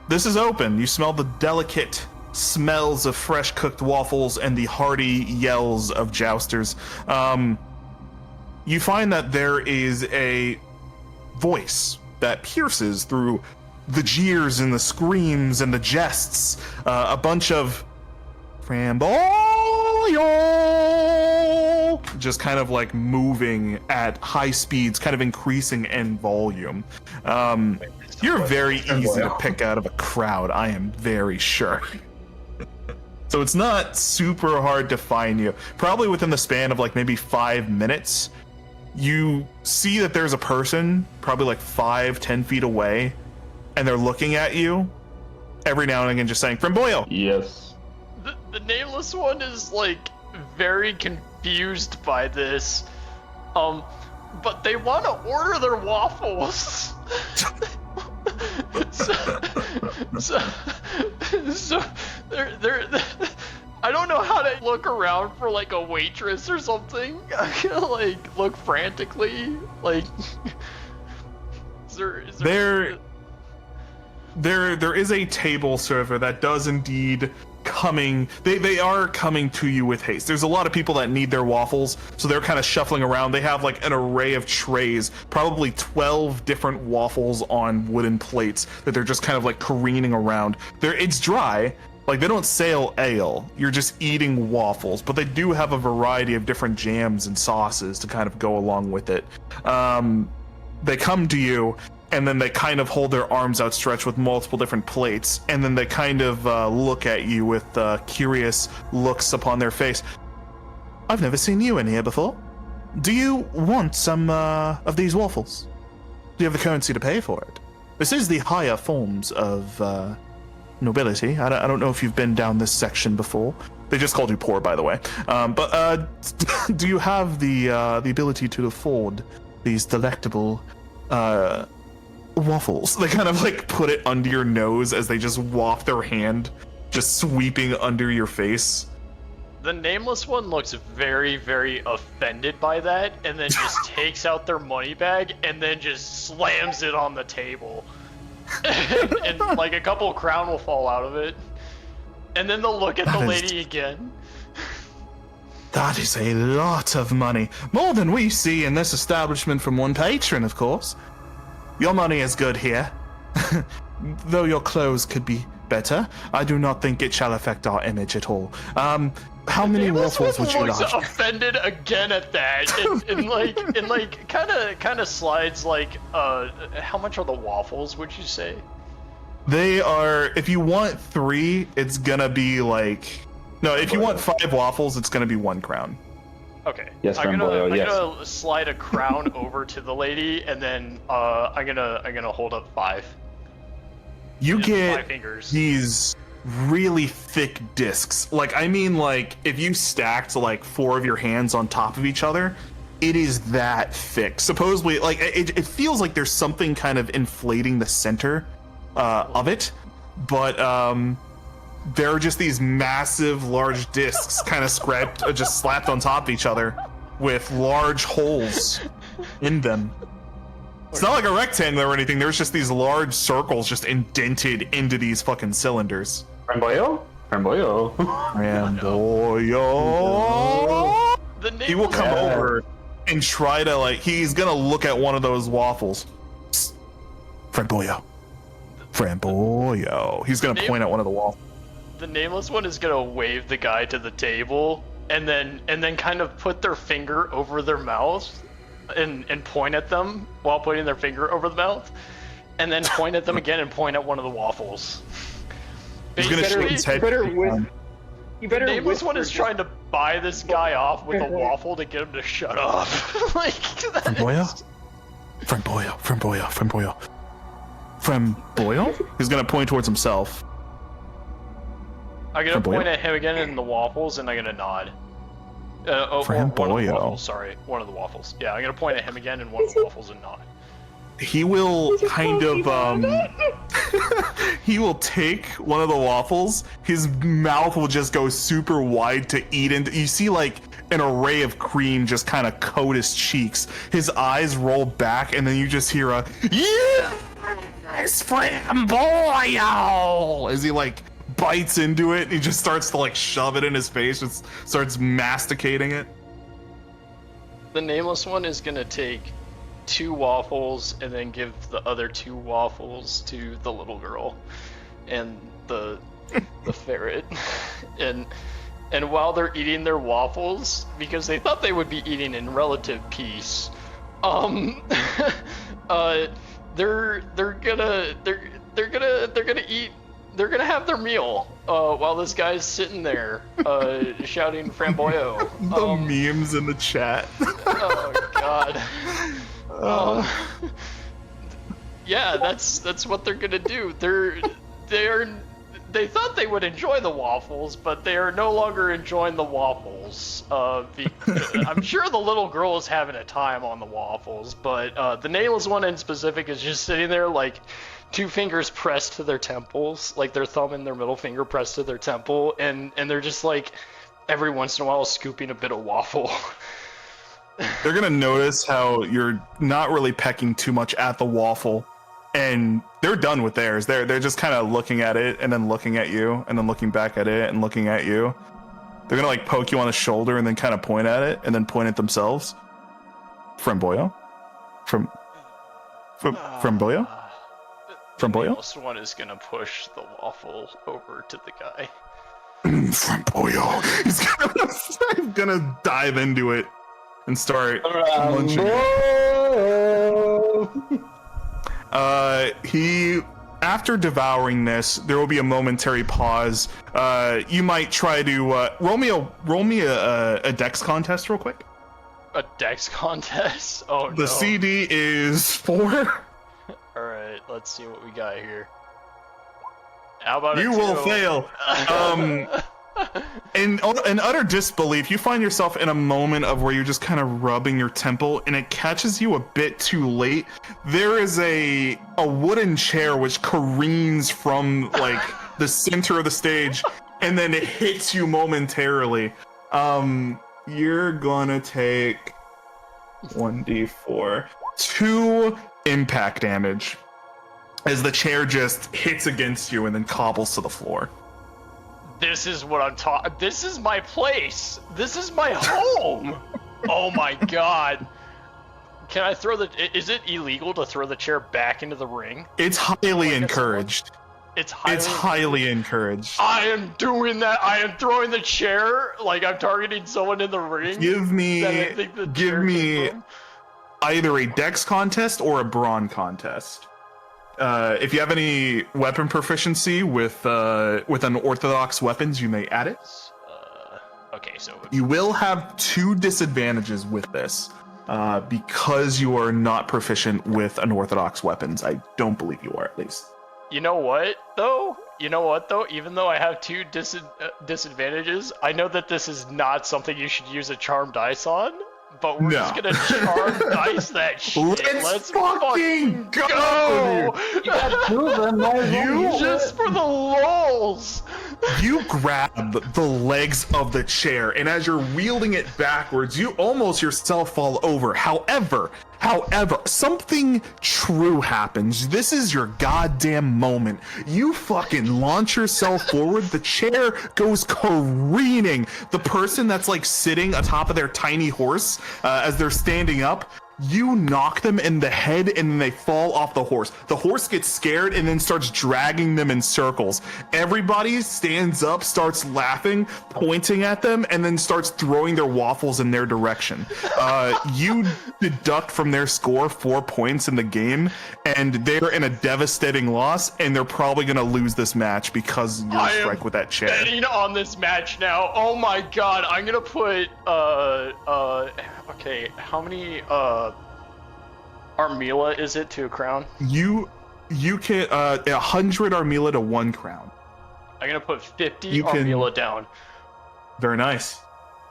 This is open. You smell the delicate smells of fresh cooked waffles and the hearty yells of jousters. You find that there is a voice that pierces through the jeers and the screams and the jests. A bunch of Framboyo just kind of like moving at high speeds, kind of increasing in volume. You're very easy to pick out of a crowd, I am very sure. So it's not super hard to find you. Probably within the span of like maybe 5 minutes, you see that there's a person probably like 5-10 feet away, and they're looking at you every now and again just saying, Framboyo! Yes. The nameless one is like very confused by this. But they want to order their waffles. so they're I don't know how to look around for like a waitress or something. I'm gonna like look frantically. Like, is there... There is a table server that does indeed coming. They are coming to you with haste. There's a lot of people that need their waffles, so they're kind of shuffling around. They have like an array of trays, probably 12 different waffles on wooden plates that they're just kind of like careening around. It's dry. Like, they don't sell ale. You're just eating waffles, but they do have a variety of different jams and sauces to kind of go along with it. They come to you, and then they kind of hold their arms outstretched with multiple different plates, and then they kind of look at you with curious looks upon their face. I've never seen you in here before. Do you want some of these waffles? Do you have the currency to pay for it? This is the higher forms of nobility. I don't know if you've been down this section before. They just called you poor, by the way. But do you have the ability to afford these delectable waffles? They kind of like put it under your nose as they just waft their hand, just sweeping under your face. The nameless one looks very, very offended by that, and then just takes out their money bag and then just slams it on the table. And like a couple of crown will fall out of it. And then they'll look at the lady again. That is a lot of money. More than we see in this establishment from one patron, of course. Your money is good here. Though your clothes could be better, I do not think it shall affect our image at all. How many waffles would you like? Offended again at that, and kind of slides like, how much are the waffles? Would you say? They are. If you want 3, it's gonna be like. No, if you want 5 waffles, it's gonna be 1 crown. Okay. Yes, I'm Framboyo, yes. gonna slide a crown over to the lady, and then I'm gonna hold up 5. You Just get 5 fingers. these really thick discs. Like, I mean, like, if you stacked like 4 of your hands on top of each other, it is that thick. Supposedly, like, it feels like there's something kind of inflating the center of it, but there are just these massive, large discs kind of just slapped on top of each other with large holes in them. It's not like a rectangle or anything. There's just these large circles just indented into these fucking cylinders. Framboyo? Framboyo. Framboyo. He will come Yeah. over and try to, like, he's gonna look at one of those waffles. Psst. Framboyo. Framboyo. He's gonna point at one of the waffles. The nameless one is gonna wave the guy to the table, and then kind of put their finger over their mouth, and point at them while putting their finger over the mouth, and then point at them again and point at one of the waffles. He's gonna shake his head. You better The nameless one is whisper trying to buy this guy off with a waffle to get him to shut up. Like, Framboyo? Framboyo. Framboyo. Framboyo. Framboyo? He's gonna point towards himself. I'm gonna Framboyo? point at him again in the waffles, and I'm gonna nod. One of the Framboyo. waffles, sorry. One of the waffles. Yeah, I'm gonna point at him again in one of the waffles and nod. He will kind of he will take one of the waffles. His mouth will just go super wide to eat into. You see like an array of cream just kind of coat his cheeks. His eyes roll back, and then you just hear a yes, Framboyo, as he like bites into it. He just starts to like shove it in his face, just starts masticating it. The nameless one is gonna take 2 waffles and then give the other 2 waffles to the little girl and the ferret, and while they're eating their waffles, because they thought they would be eating in relative peace, they're gonna have their meal while this guy's sitting there shouting Framboyo. The memes in the chat. Oh god. Yeah, that's what they're gonna do. They thought they would enjoy the waffles, but they are no longer enjoying the waffles. I'm sure the little girl is having a time on the waffles, but the nameless one in specific is just sitting there like 2 fingers pressed to their temples, like their thumb and their middle finger pressed to their temple, and they're just like every once in a while scooping a bit of waffle. They're gonna notice how you're not really pecking too much at the waffle, and they're done with theirs. They're just kind of looking at it and then looking at you and then looking back at it and looking at you. They're gonna like poke you on the shoulder and then kind of point at it and then point at themselves. Framboyo? From Boyo? From The Boyo? newest one is gonna push the waffle over to the guy. From Boyo. He's gonna dive into it and start munching it. He, after devouring this, there will be a momentary pause. You might try to roll me a dex contest real quick. A dex contest? Oh no. The CD is 4. Alright, let's see what we got here. How about You a will 2? fail. In utter disbelief, you find yourself in a moment of where you're just kind of rubbing your temple, and it catches you a bit too late. There is a wooden chair which careens from like the center of the stage, and then it hits you momentarily. You're gonna take 1d4, 2 impact damage as the chair just hits against you and then cobbles to the floor. This is what I'm talking. This is my place. This is my home. Oh my god. Can I throw the? Is it illegal to throw the chair back into the ring? It's highly encouraged. It's highly encouraged. I am doing that. I am throwing the chair like I'm targeting someone in the ring. Give me that I think the chair came from. either a dex contest or a brawn contest. If you have any weapon proficiency with unorthodox weapons, you may add it. Okay, so You will have 2 disadvantages with this, because you are not proficient with unorthodox weapons. I don't believe you are, at least. You know what though? Even though I have 2 disadvantages, I know that this is not something you should use a charm dice on. But we're just gonna charm dice that shit. Let's fucking go! You got 2 of them. You just for the lulz. You grab the legs of the chair, and as you're wielding it backwards, you almost yourself fall over. However, something true happens. This is your goddamn moment. You fucking launch yourself forward. The chair goes careening. The person that's like sitting atop of their tiny horse, as they're standing up, you knock them in the head and then they fall off the horse. The horse gets scared and then starts dragging them in circles. Everybody stands up, starts laughing, pointing at them, and then starts throwing their waffles in their direction. You deduct from their score 4 points in the game, and they're in a devastating loss, and they're probably going to lose this match because you strike with that chair. I'm betting on this match now. Oh my god, I'm gonna put okay, how many Armila is it to a crown? You can 100 Armila to 1 crown. I'm gonna put 50 Armila down. Very nice.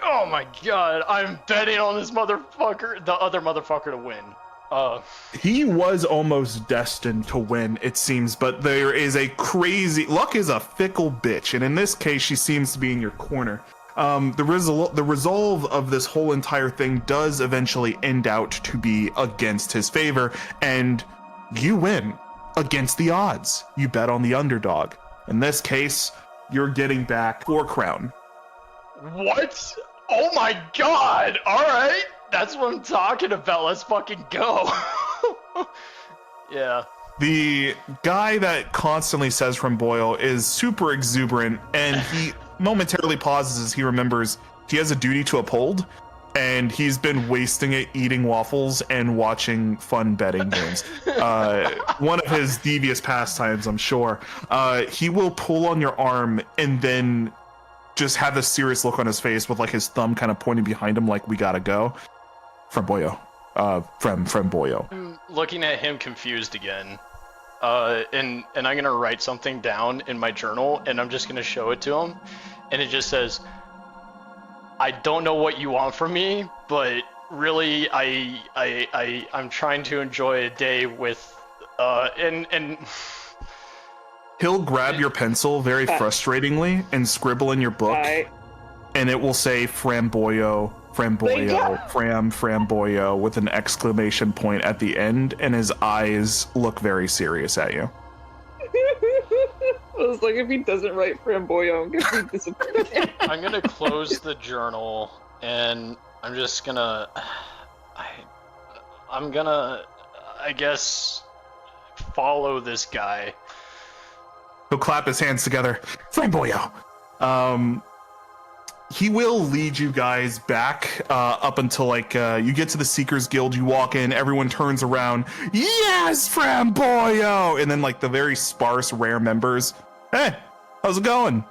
Oh my god, I'm betting on this motherfucker, the other motherfucker, to win. He was almost destined to win, it seems, but there is a crazy... Luck is a fickle bitch, and in this case, she seems to be in your corner. The resolve of this whole entire thing does eventually end out to be against his favor, and you win against the odds. You bet on the underdog. In this case, you're getting back 4 crown. What? Oh my god! Alright! That's what I'm talking about. Let's fucking go. Yeah. The guy that constantly says from Boyle is super exuberant, and he momentarily pauses as he remembers he has a duty to uphold, and he's been wasting it eating waffles and watching fun betting games. One of his devious pastimes, I'm sure. He will pull on your arm and then just have a serious look on his face with like his thumb kind of pointing behind him like, we gotta go. From Boyo. From Boyo. I'm looking at him confused again. And I'm gonna write something down in my journal, and I'm just gonna show it to him, and it just says, I don't know what you want from me, but really I'm trying to enjoy a day with And He'll grab your pencil very frustratingly and scribble in your book, and it will say Framboyo, Framboyo with an exclamation point at the end, and his eyes look very serious at you. I was like, if he doesn't write Framboyo, I'm gonna be disappointed. I'm gonna close the journal, and I'm just gonna, I guess, follow this guy. He'll clap his hands together. Framboyo! He will lead you guys back up until, like, you get to the Seekers Guild, you walk in, everyone turns around. Yes, Framboyo! And then, like, the very sparse, rare members. Hey, how's it going?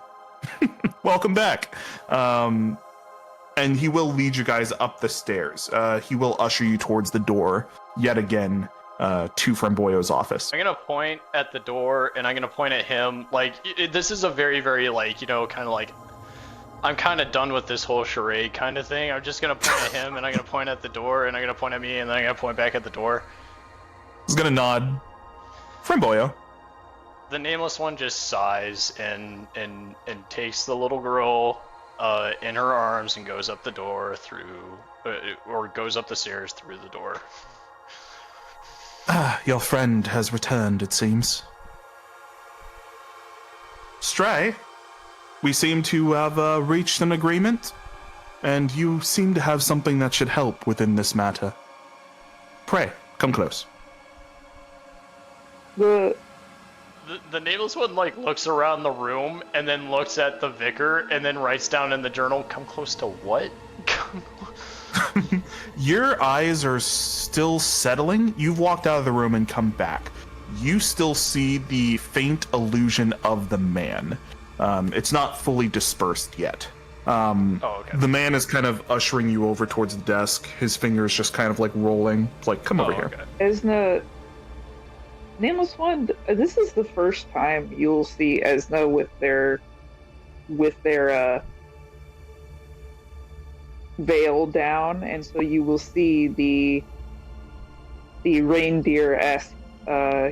Welcome back. And he will lead you guys up the stairs. He will usher you towards the door, yet again, to Framboyo's office. I'm gonna point at the door, and I'm gonna point at him. Like, this is a very, very, like, you know, kind of like, I'm kind of done with this whole charade kind of thing. I'm just gonna point at him, and I'm gonna point at the door, and I'm gonna point at me, and then I'm gonna point back at the door. He's gonna nod. Framboyo. The nameless one just sighs and takes the little girl in her arms and goes up the door or goes up the stairs through the door. Your friend has returned, it seems. Stray, we seem to have reached an agreement, and you seem to have something that should help within this matter. Pray, come close. The nameless one, like, looks around the room and then looks at the vicar and then writes down in the journal, come close to what? Your eyes are still settling. You've walked out of the room and come back. You still see the faint illusion of the man. It's not fully dispersed yet. Okay. The man is kind of ushering you over towards the desk. His fingers just kind of like rolling. It's like, come over here. Esna, Nameless One, this is the first time you'll see Esna with their veil down, and so you will see the reindeer-esque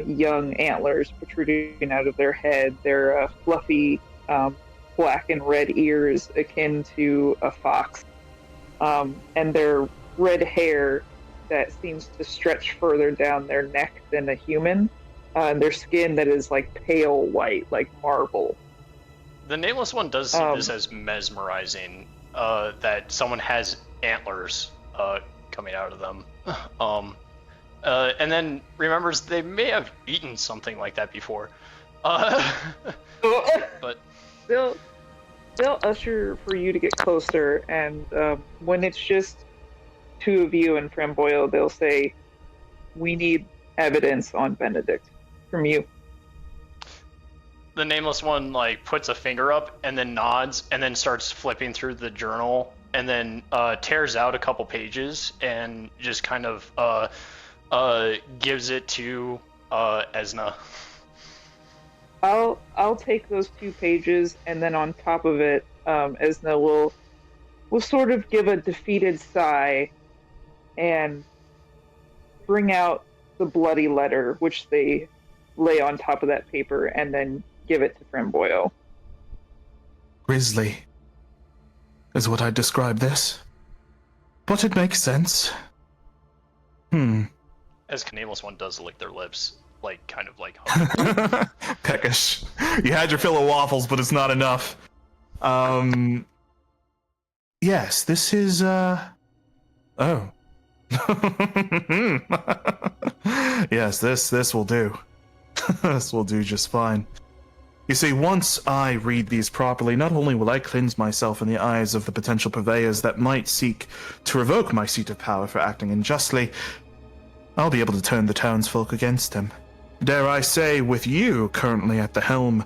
young antlers protruding out of their head, their fluffy black and red ears akin to a fox, and their red hair that seems to stretch further down their neck than a human, and their skin that is like pale white, like marble. The nameless one does see this as mesmerizing, that someone has antlers coming out of them. And then remembers they may have eaten something like that before. But They'll usher for you to get closer, and when it's just two of you and Framboyo, they'll say, "We need evidence on Benedict from you." the nameless one like puts a finger up and then nods and then starts flipping through the journal and then tears out a couple pages and just kind of gives it to Esna. I'll take those 2 pages, and then on top of it, Esna will sort of give a defeated sigh and bring out the bloody letter, which they lay on top of that paper, and then give it to Framboyo. Grisly is what I'd describe this. But it makes sense. As nameless one does lick their lips, like kind of like peckish. You had your fill of waffles, but it's not enough. Yes, this is oh. Yes, this will do. This will do just fine. You see, once I read these properly, not only will I cleanse myself in the eyes of the potential purveyors that might seek to revoke my seat of power for acting unjustly, I'll be able to turn the townsfolk against him. Dare I say, with you currently at the helm,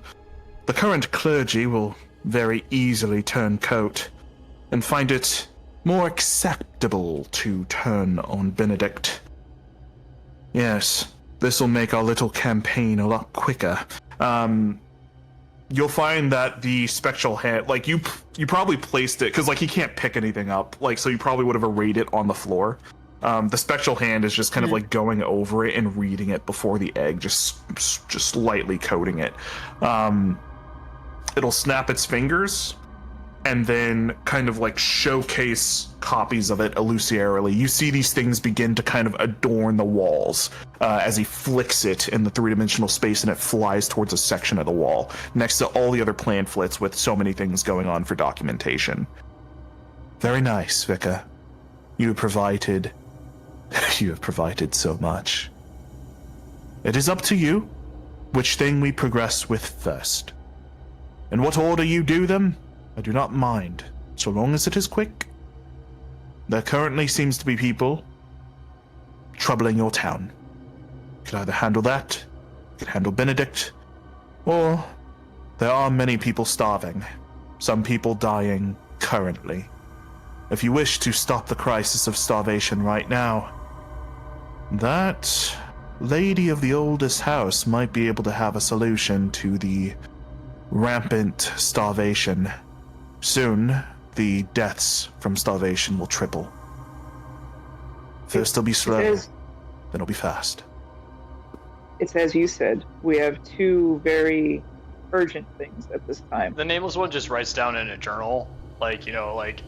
the current clergy will very easily turn coat and find it more acceptable to turn on Benedict. Yes, this will make our little campaign a lot quicker. You'll find that the spectral hand, like you probably placed it because like he can't pick anything up, like so you probably would have arrayed it on the floor. The spectral hand is just kind of like going over it and reading it before the egg, just lightly coating it. It'll snap its fingers and then kind of like showcase copies of it illusorily. You see these things begin to kind of adorn the walls as he flicks it in the three-dimensional space, and it flies towards a section of the wall next to all the other pamphlets with so many things going on for documentation. Very nice, Vika. You have provided so much. It is up to you which thing we progress with first. In what order you do them, I do not mind, so long as it is quick. There currently seems to be people troubling your town. You can either handle that, you can handle Benedict, or there are many people starving, some people dying currently. If you wish to stop the crisis of starvation right now, that lady of the oldest house might be able to have a solution to the rampant starvation. Soon, the deaths from starvation will triple. First it'll be slow, then it'll be fast. It's as you said, we have two very urgent things at this time. The nameless one just writes down in a journal, like,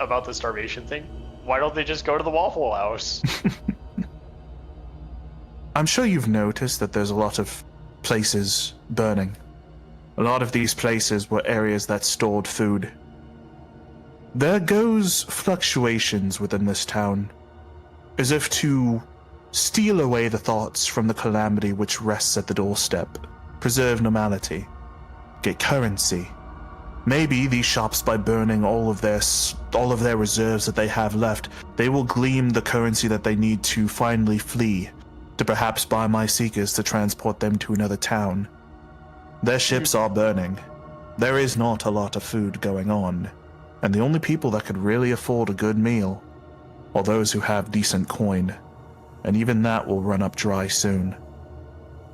about the starvation thing. Why don't they just go to the Waffle House? I'm sure you've noticed that there's a lot of places burning. A lot of these places were areas that stored food. There goes fluctuations within this town, as if to steal away the thoughts from the calamity which rests at the doorstep, preserve normality, get currency. Maybe these shops, by burning all of their reserves that they have left, they will glean the currency that they need to finally flee, to perhaps buy my seekers to transport them to another town. Their ships are burning. There is not a lot of food going on, and the only people that could really afford a good meal are those who have decent coin, and even that will run up dry soon.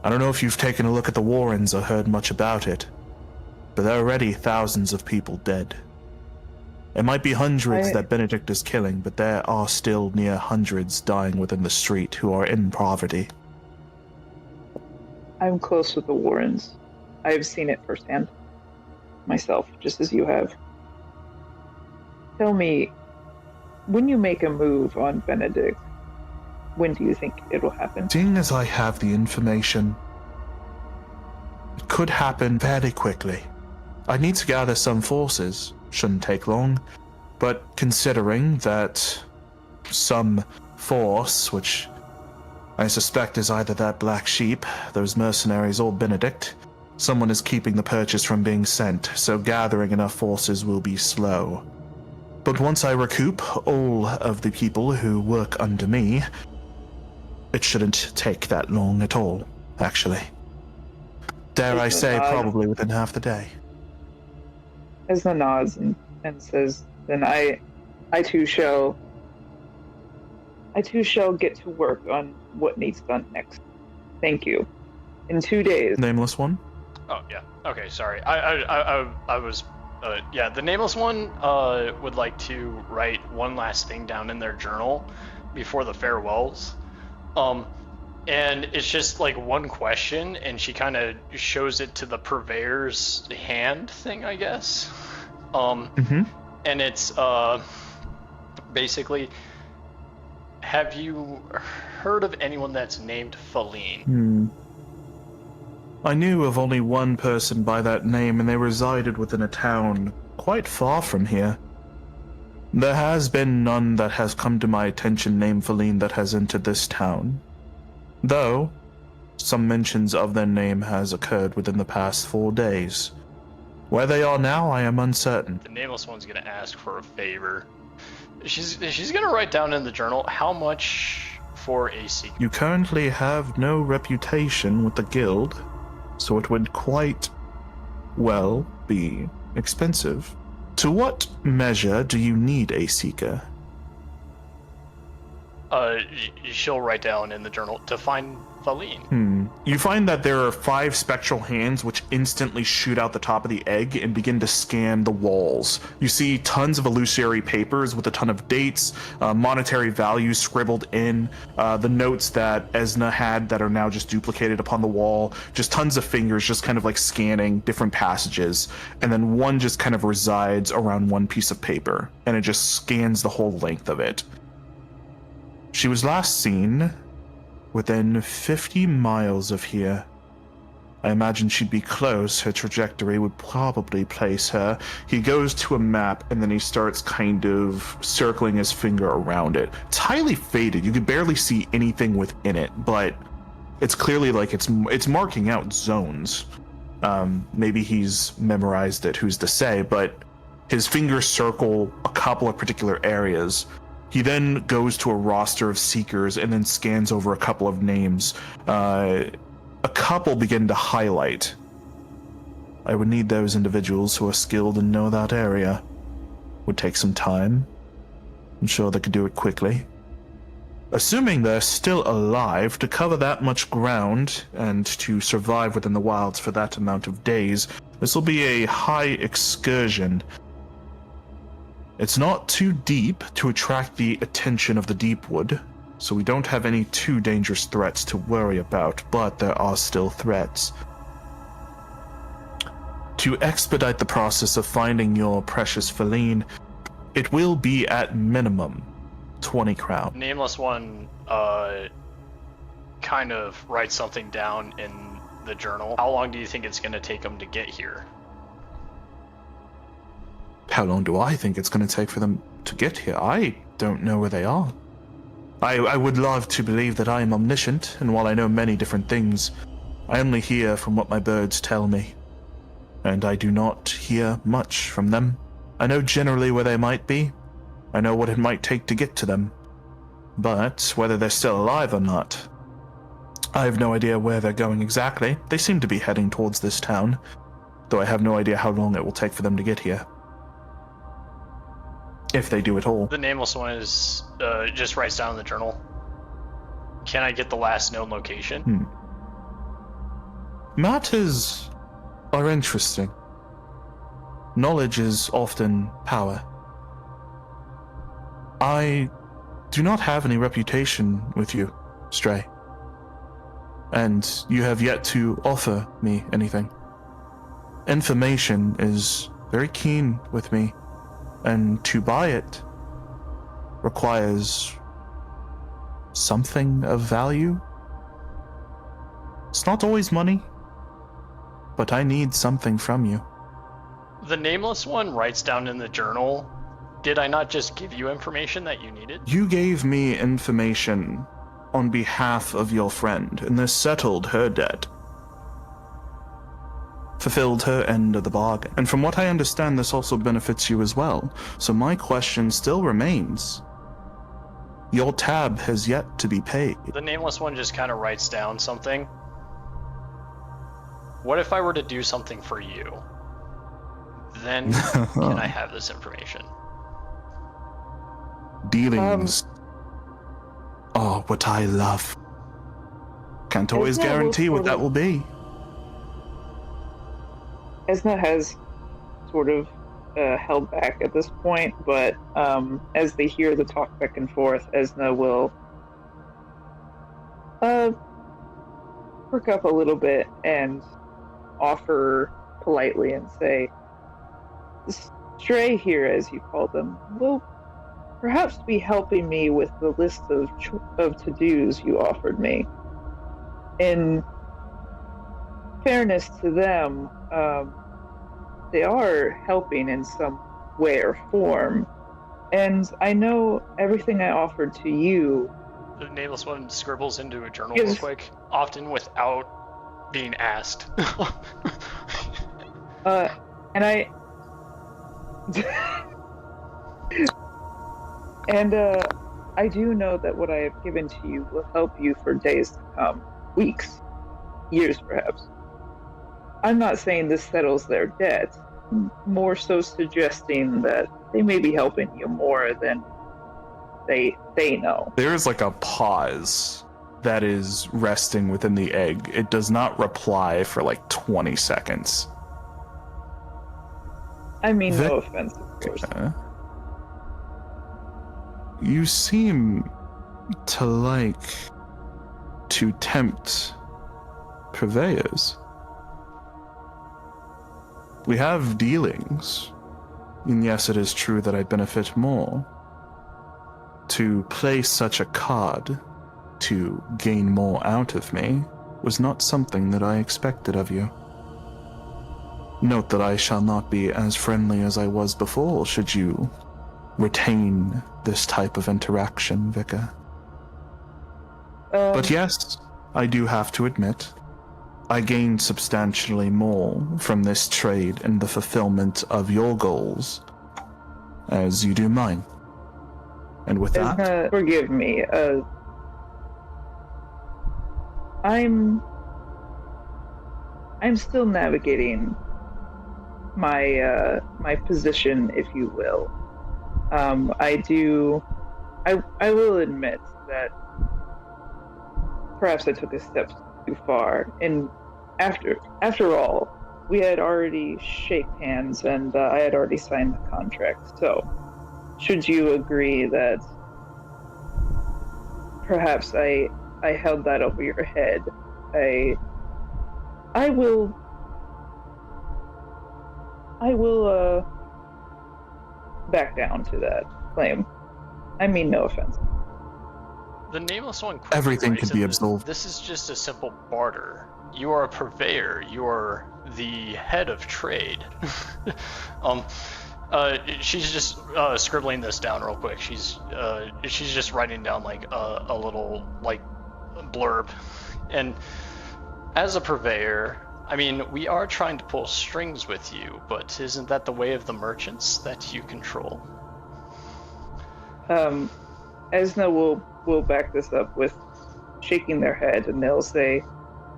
I don't know if you've taken a look at the Warrens or heard much about it, but there are already thousands of people dead. It might be hundreds that Benedict is killing, but there are still near hundreds dying within the street who are in poverty. I'm close with the Warrens. I've seen it firsthand. Myself, just as you have. Tell me, when you make a move on Benedict, when do you think it'll happen? Seeing as I have the information, it could happen fairly quickly. I need to gather some forces. Shouldn't take long. But considering that some force, which I suspect is either that black sheep, those mercenaries, or Benedict, someone is keeping the purchase from being sent, so gathering enough forces will be slow. But once I recoup all of the people who work under me, it shouldn't take that long at all, actually. Dare I say, probably within half the day. Esna nods and says, then I too shall get to work on what needs done next. Thank you. In 2 days. Nameless one? Oh, yeah. Okay, sorry. I was... yeah, the Nameless one would like to write one last thing down in their journal before the farewells. And it's just like one question, and she kind of shows it to the purveyor's hand thing, I guess. And it's basically, have you heard of anyone that's named Feline? I knew of only one person by that name, and they resided within a town quite far from here. There has been none that has come to my attention named Feline that has entered this town. Though, some mentions of their name has occurred within the past 4 days. Where they are now, I am uncertain. The Nameless one's gonna ask for a favor. She's gonna write down in the journal how much for a secret. You currently have no reputation with the guild, so it would quite well be expensive. To what measure do you need a seeker? She'll write down in the journal to find Faline. You find that there are 5 spectral hands which instantly shoot out the top of the egg and begin to scan the walls. You see tons of illusory papers with a ton of dates, monetary values scribbled in, the notes that Esna had that are now just duplicated upon the wall, just tons of fingers just kind of like scanning different passages, and then one just kind of resides around one piece of paper, and it just scans the whole length of it. She was last seen within 50 miles of here. I imagine she'd be close. Her trajectory would probably place her. He goes to a map and then he starts kind of circling his finger around it. It's highly faded. You could barely see anything within it, but it's clearly like it's marking out zones. Maybe he's memorized it, who's to say, but his fingers circle a couple of particular areas. He then goes to a roster of seekers and then scans over a couple of names. A couple begin to highlight. I would need those individuals who are skilled and know that area. Would take some time. I'm sure they could do it quickly. Assuming they're still alive, to cover that much ground and to survive within the wilds for that amount of days, this will be a high excursion. It's not too deep to attract the attention of the Deepwood, so we don't have any too dangerous threats to worry about, but there are still threats. To expedite the process of finding your precious Faline, it will be at minimum 20 crown. Nameless one kind of writes something down in the journal. How long do you think it's going to take them to get here? How long do I think it's going to take for them to get here? I don't know where they are. I would love to believe that I am omniscient, and while I know many different things, I only hear from what my birds tell me. And I do not hear much from them. I know generally where they might be. I know what it might take to get to them. But whether they're still alive or not, I have no idea where they're going exactly. They seem to be heading towards this town, though I have no idea how long it will take for them to get here. If they do at all. The nameless one is just writes down in the journal. Can I get the last known location? Matters are interesting. Knowledge is often power. I do not have any reputation with you, Stray. And you have yet to offer me anything. Information is very keen with me. And to buy it requires something of value. It's not always money, but I need something from you. The nameless one writes down in the journal, did I not just give you information that you needed? You gave me information on behalf of your friend, and this settled her debt. Fulfilled her end of the bargain. And from what I understand, this also benefits you as well. So my question still remains. Your tab has yet to be paid. The nameless one just kind of writes down something. What if I were to do something for you? Then can I have this information? Dealings are what I love. Can't always guarantee what that will be. Esna has sort of held back at this point, but as they hear the talk back and forth, Esna will perk up a little bit and offer politely and say, Stray here, as you call them, will perhaps be helping me with the list of to-dos you offered me. In fairness to them, they are helping in some way or form. And I know everything I offered to you. The nameless one scribbles into a journal real quick, often without being asked. And I... and I do know that what I have given to you will help you for days to come. Weeks. Years, perhaps. I'm not saying this settles their debt, more so suggesting that they may be helping you more than they know. There's like a pause, that is resting within the egg. It does not reply for like 20 seconds. I mean, no offense, of course. You seem to like to tempt purveyors. We have dealings, and yes, it is true that I benefit more. To play such a card to gain more out of me was not something that I expected of you. Note that I shall not be as friendly as I was before should you retain this type of interaction, Vicar. But yes, I do have to admit, I gained substantially more from this trade and the fulfillment of your goals, as you do mine. And with that... forgive me, I'm still navigating my position, if you will. I will admit that perhaps I took a step too far. And after all, we had already shaked hands, and I had already signed the contract. So, should you agree that perhaps I held that over your head, I will back down to that claim. I mean, no offense. The Nameless One quickly Everything writes could be in absolved. This is just a simple barter. You are a purveyor. You are the head of trade. She's just scribbling this down real quick. She's just writing down like a little like blurb. And as a purveyor, I mean, we are trying to pull strings with you, but isn't that the way of the merchants that you control? Esna will back this up with shaking their head, and they'll say,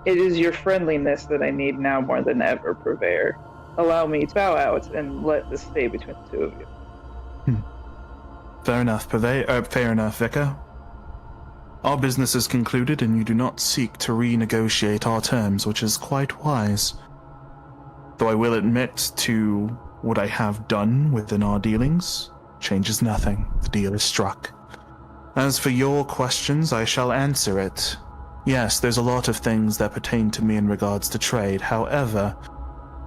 "It is your friendliness that I need now more than ever, Purveyor. Allow me to bow out and let this stay between the two of you." Fair enough, fair enough, Vicar. Our business is concluded, and you do not seek to renegotiate our terms, which is quite wise. Though I will admit to what I have done within our dealings changes nothing. The deal is struck. As for your questions, I shall answer it. Yes, there's a lot of things that pertain to me in regards to trade. However,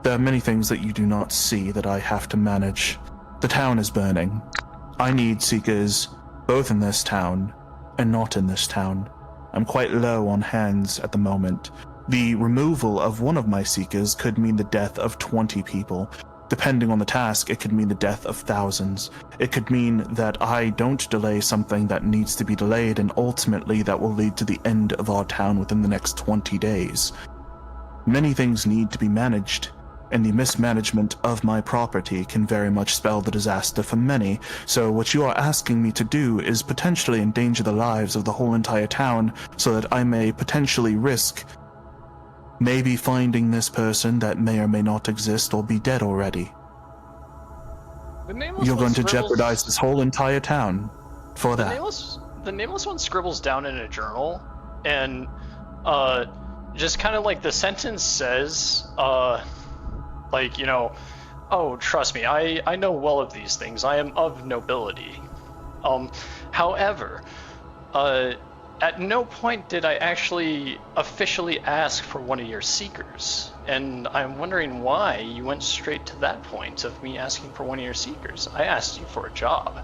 there are many things that you do not see that I have to manage. The town is burning. I need seekers both in this town and not in this town. I'm quite low on hands at the moment. The removal of one of my seekers could mean the death of 20 people. Depending on the task, it could mean the death of thousands. It could mean that I don't delay something that needs to be delayed, and ultimately that will lead to the end of our town within the next 20 days. Many things need to be managed, and the mismanagement of my property can very much spell the disaster for many. So what you are asking me to do is potentially endanger the lives of the whole entire town so that I may potentially risk maybe finding this person that may or may not exist or be dead already. You're going to jeopardize this whole entire town for that. The Nameless One scribbles down in a journal, and just kind of like the sentence says, like, you know, "Oh, trust me, I know well of these things. I am of nobility. However, at no point did I actually officially ask for one of your seekers, and I'm wondering why you went straight to that point of me asking for one of your seekers. I asked you for a job."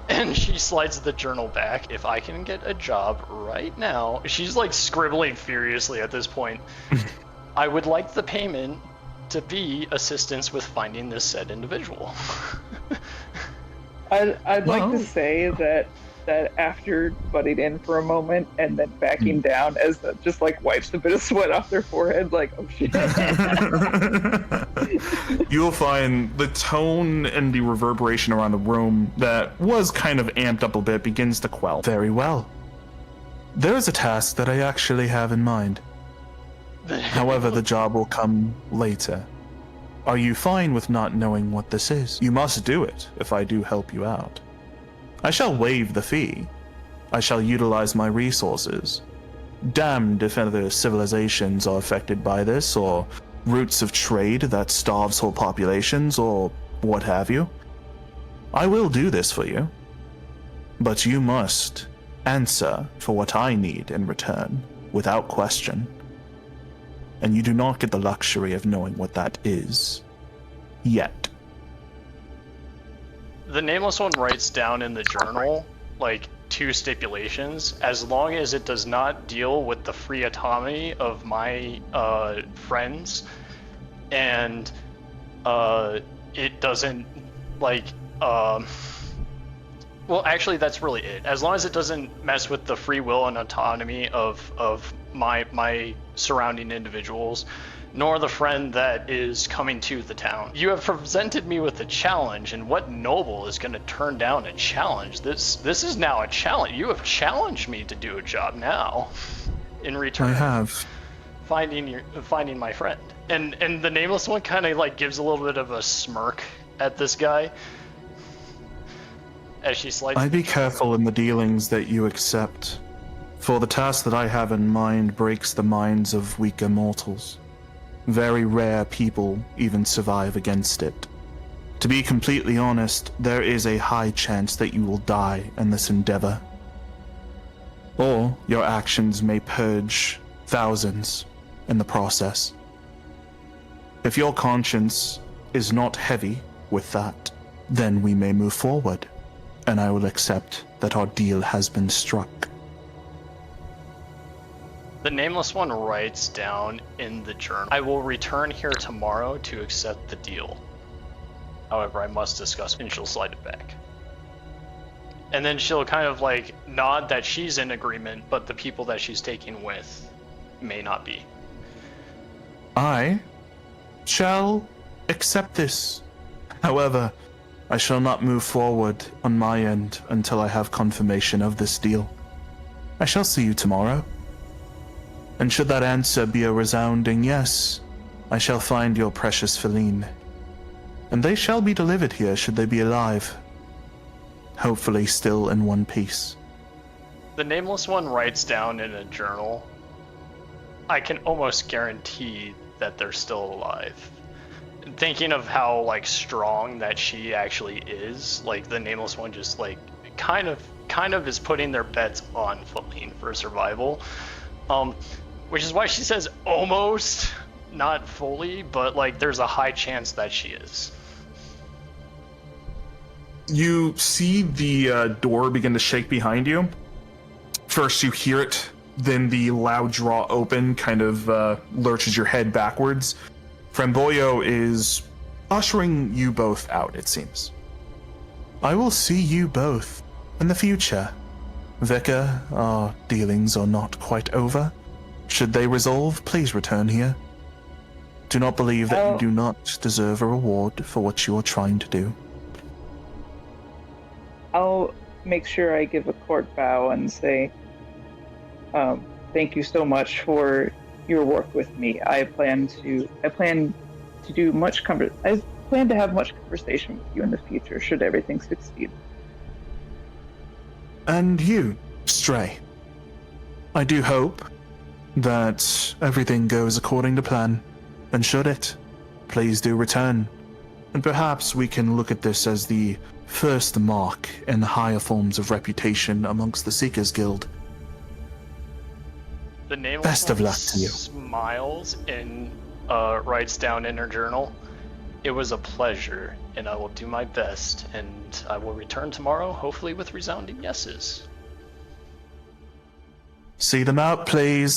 And she slides the journal back. "If I can get a job right now," she's like scribbling furiously at this point, "I would like the payment to be assistance with finding this said individual." I'd like to say that after butting in for a moment and then backing down, as that just like wipes a bit of sweat off their forehead, like, oh shit. You'll find the tone and the reverberation around the room that was kind of amped up a bit begins to quell. Very well. There is a task that I actually have in mind. However, the job will come later. Are you fine with not knowing what this is? You must do it if I do help you out. I shall waive the fee. I shall utilize my resources. damned if other civilizations are affected by this, or routes of trade that starves whole populations, or what have you. I will do this for you, but you must answer for what I need in return, without question. And you do not get the luxury of knowing what that is. Yet. The Nameless One writes down in the journal, like, 2 stipulations. As long as it does not deal with the free autonomy of my friends, and it doesn't, like, well, actually, that's really it. As long as it doesn't mess with the free will and autonomy of my surrounding individuals, nor the friend that is coming to the town. You have presented me with a challenge, and what noble is going to turn down a challenge? This is now a challenge. You have challenged me to do a job now. In return, I have. Finding my friend. And the Nameless One kind of like gives a little bit of a smirk at this guy as she slides. I'd be careful in the dealings that you accept, for the task that I have in mind breaks the minds of weaker mortals. Very rare people even survive against it. To be completely honest, there is a high chance that you will die in this endeavor. Or your actions may purge thousands in the process. If your conscience is not heavy with that, then we may move forward, and I will accept that our deal has been struck. The Nameless One writes down in the journal, I will return here tomorrow to accept the deal. However, I must discuss, and she'll slide it back. And then she'll kind of like nod that she's in agreement, but the people that she's taking with may not be. I shall accept this. However, I shall not move forward on my end until I have confirmation of this deal. I shall see you tomorrow. And should that answer be a resounding yes, I shall find your precious Feline. And they shall be delivered here should they be alive. Hopefully still in one piece. The Nameless One writes down in a journal, I can almost guarantee that they're still alive. Thinking of how like strong that she actually is, like the Nameless One just like kind of is putting their bets on Feline for survival. Which is why she says almost, not fully, but like there's a high chance that she is. You see the door begin to shake behind you. First you hear it, then the loud draw open kind of lurches your head backwards. Framboyo is ushering you both out, it seems. I will see you both in the future. Vicar, our dealings are not quite over. Should they resolve, please return here. Do not believe that you do not deserve a reward for what you are trying to do. I'll make sure I give a court bow and say, thank you so much for your work with me. I plan to have much conversation with you in the future should everything succeed. And you, Stray. I do hope that everything goes according to plan, and should it, please do return. And perhaps we can look at this as the first mark in higher forms of reputation amongst the Seekers Guild. The Nameless Best of One luck to you. Smiles and writes down in her journal, it was a pleasure, and I will do my best, and I will return tomorrow, hopefully with resounding yeses. See them out, please.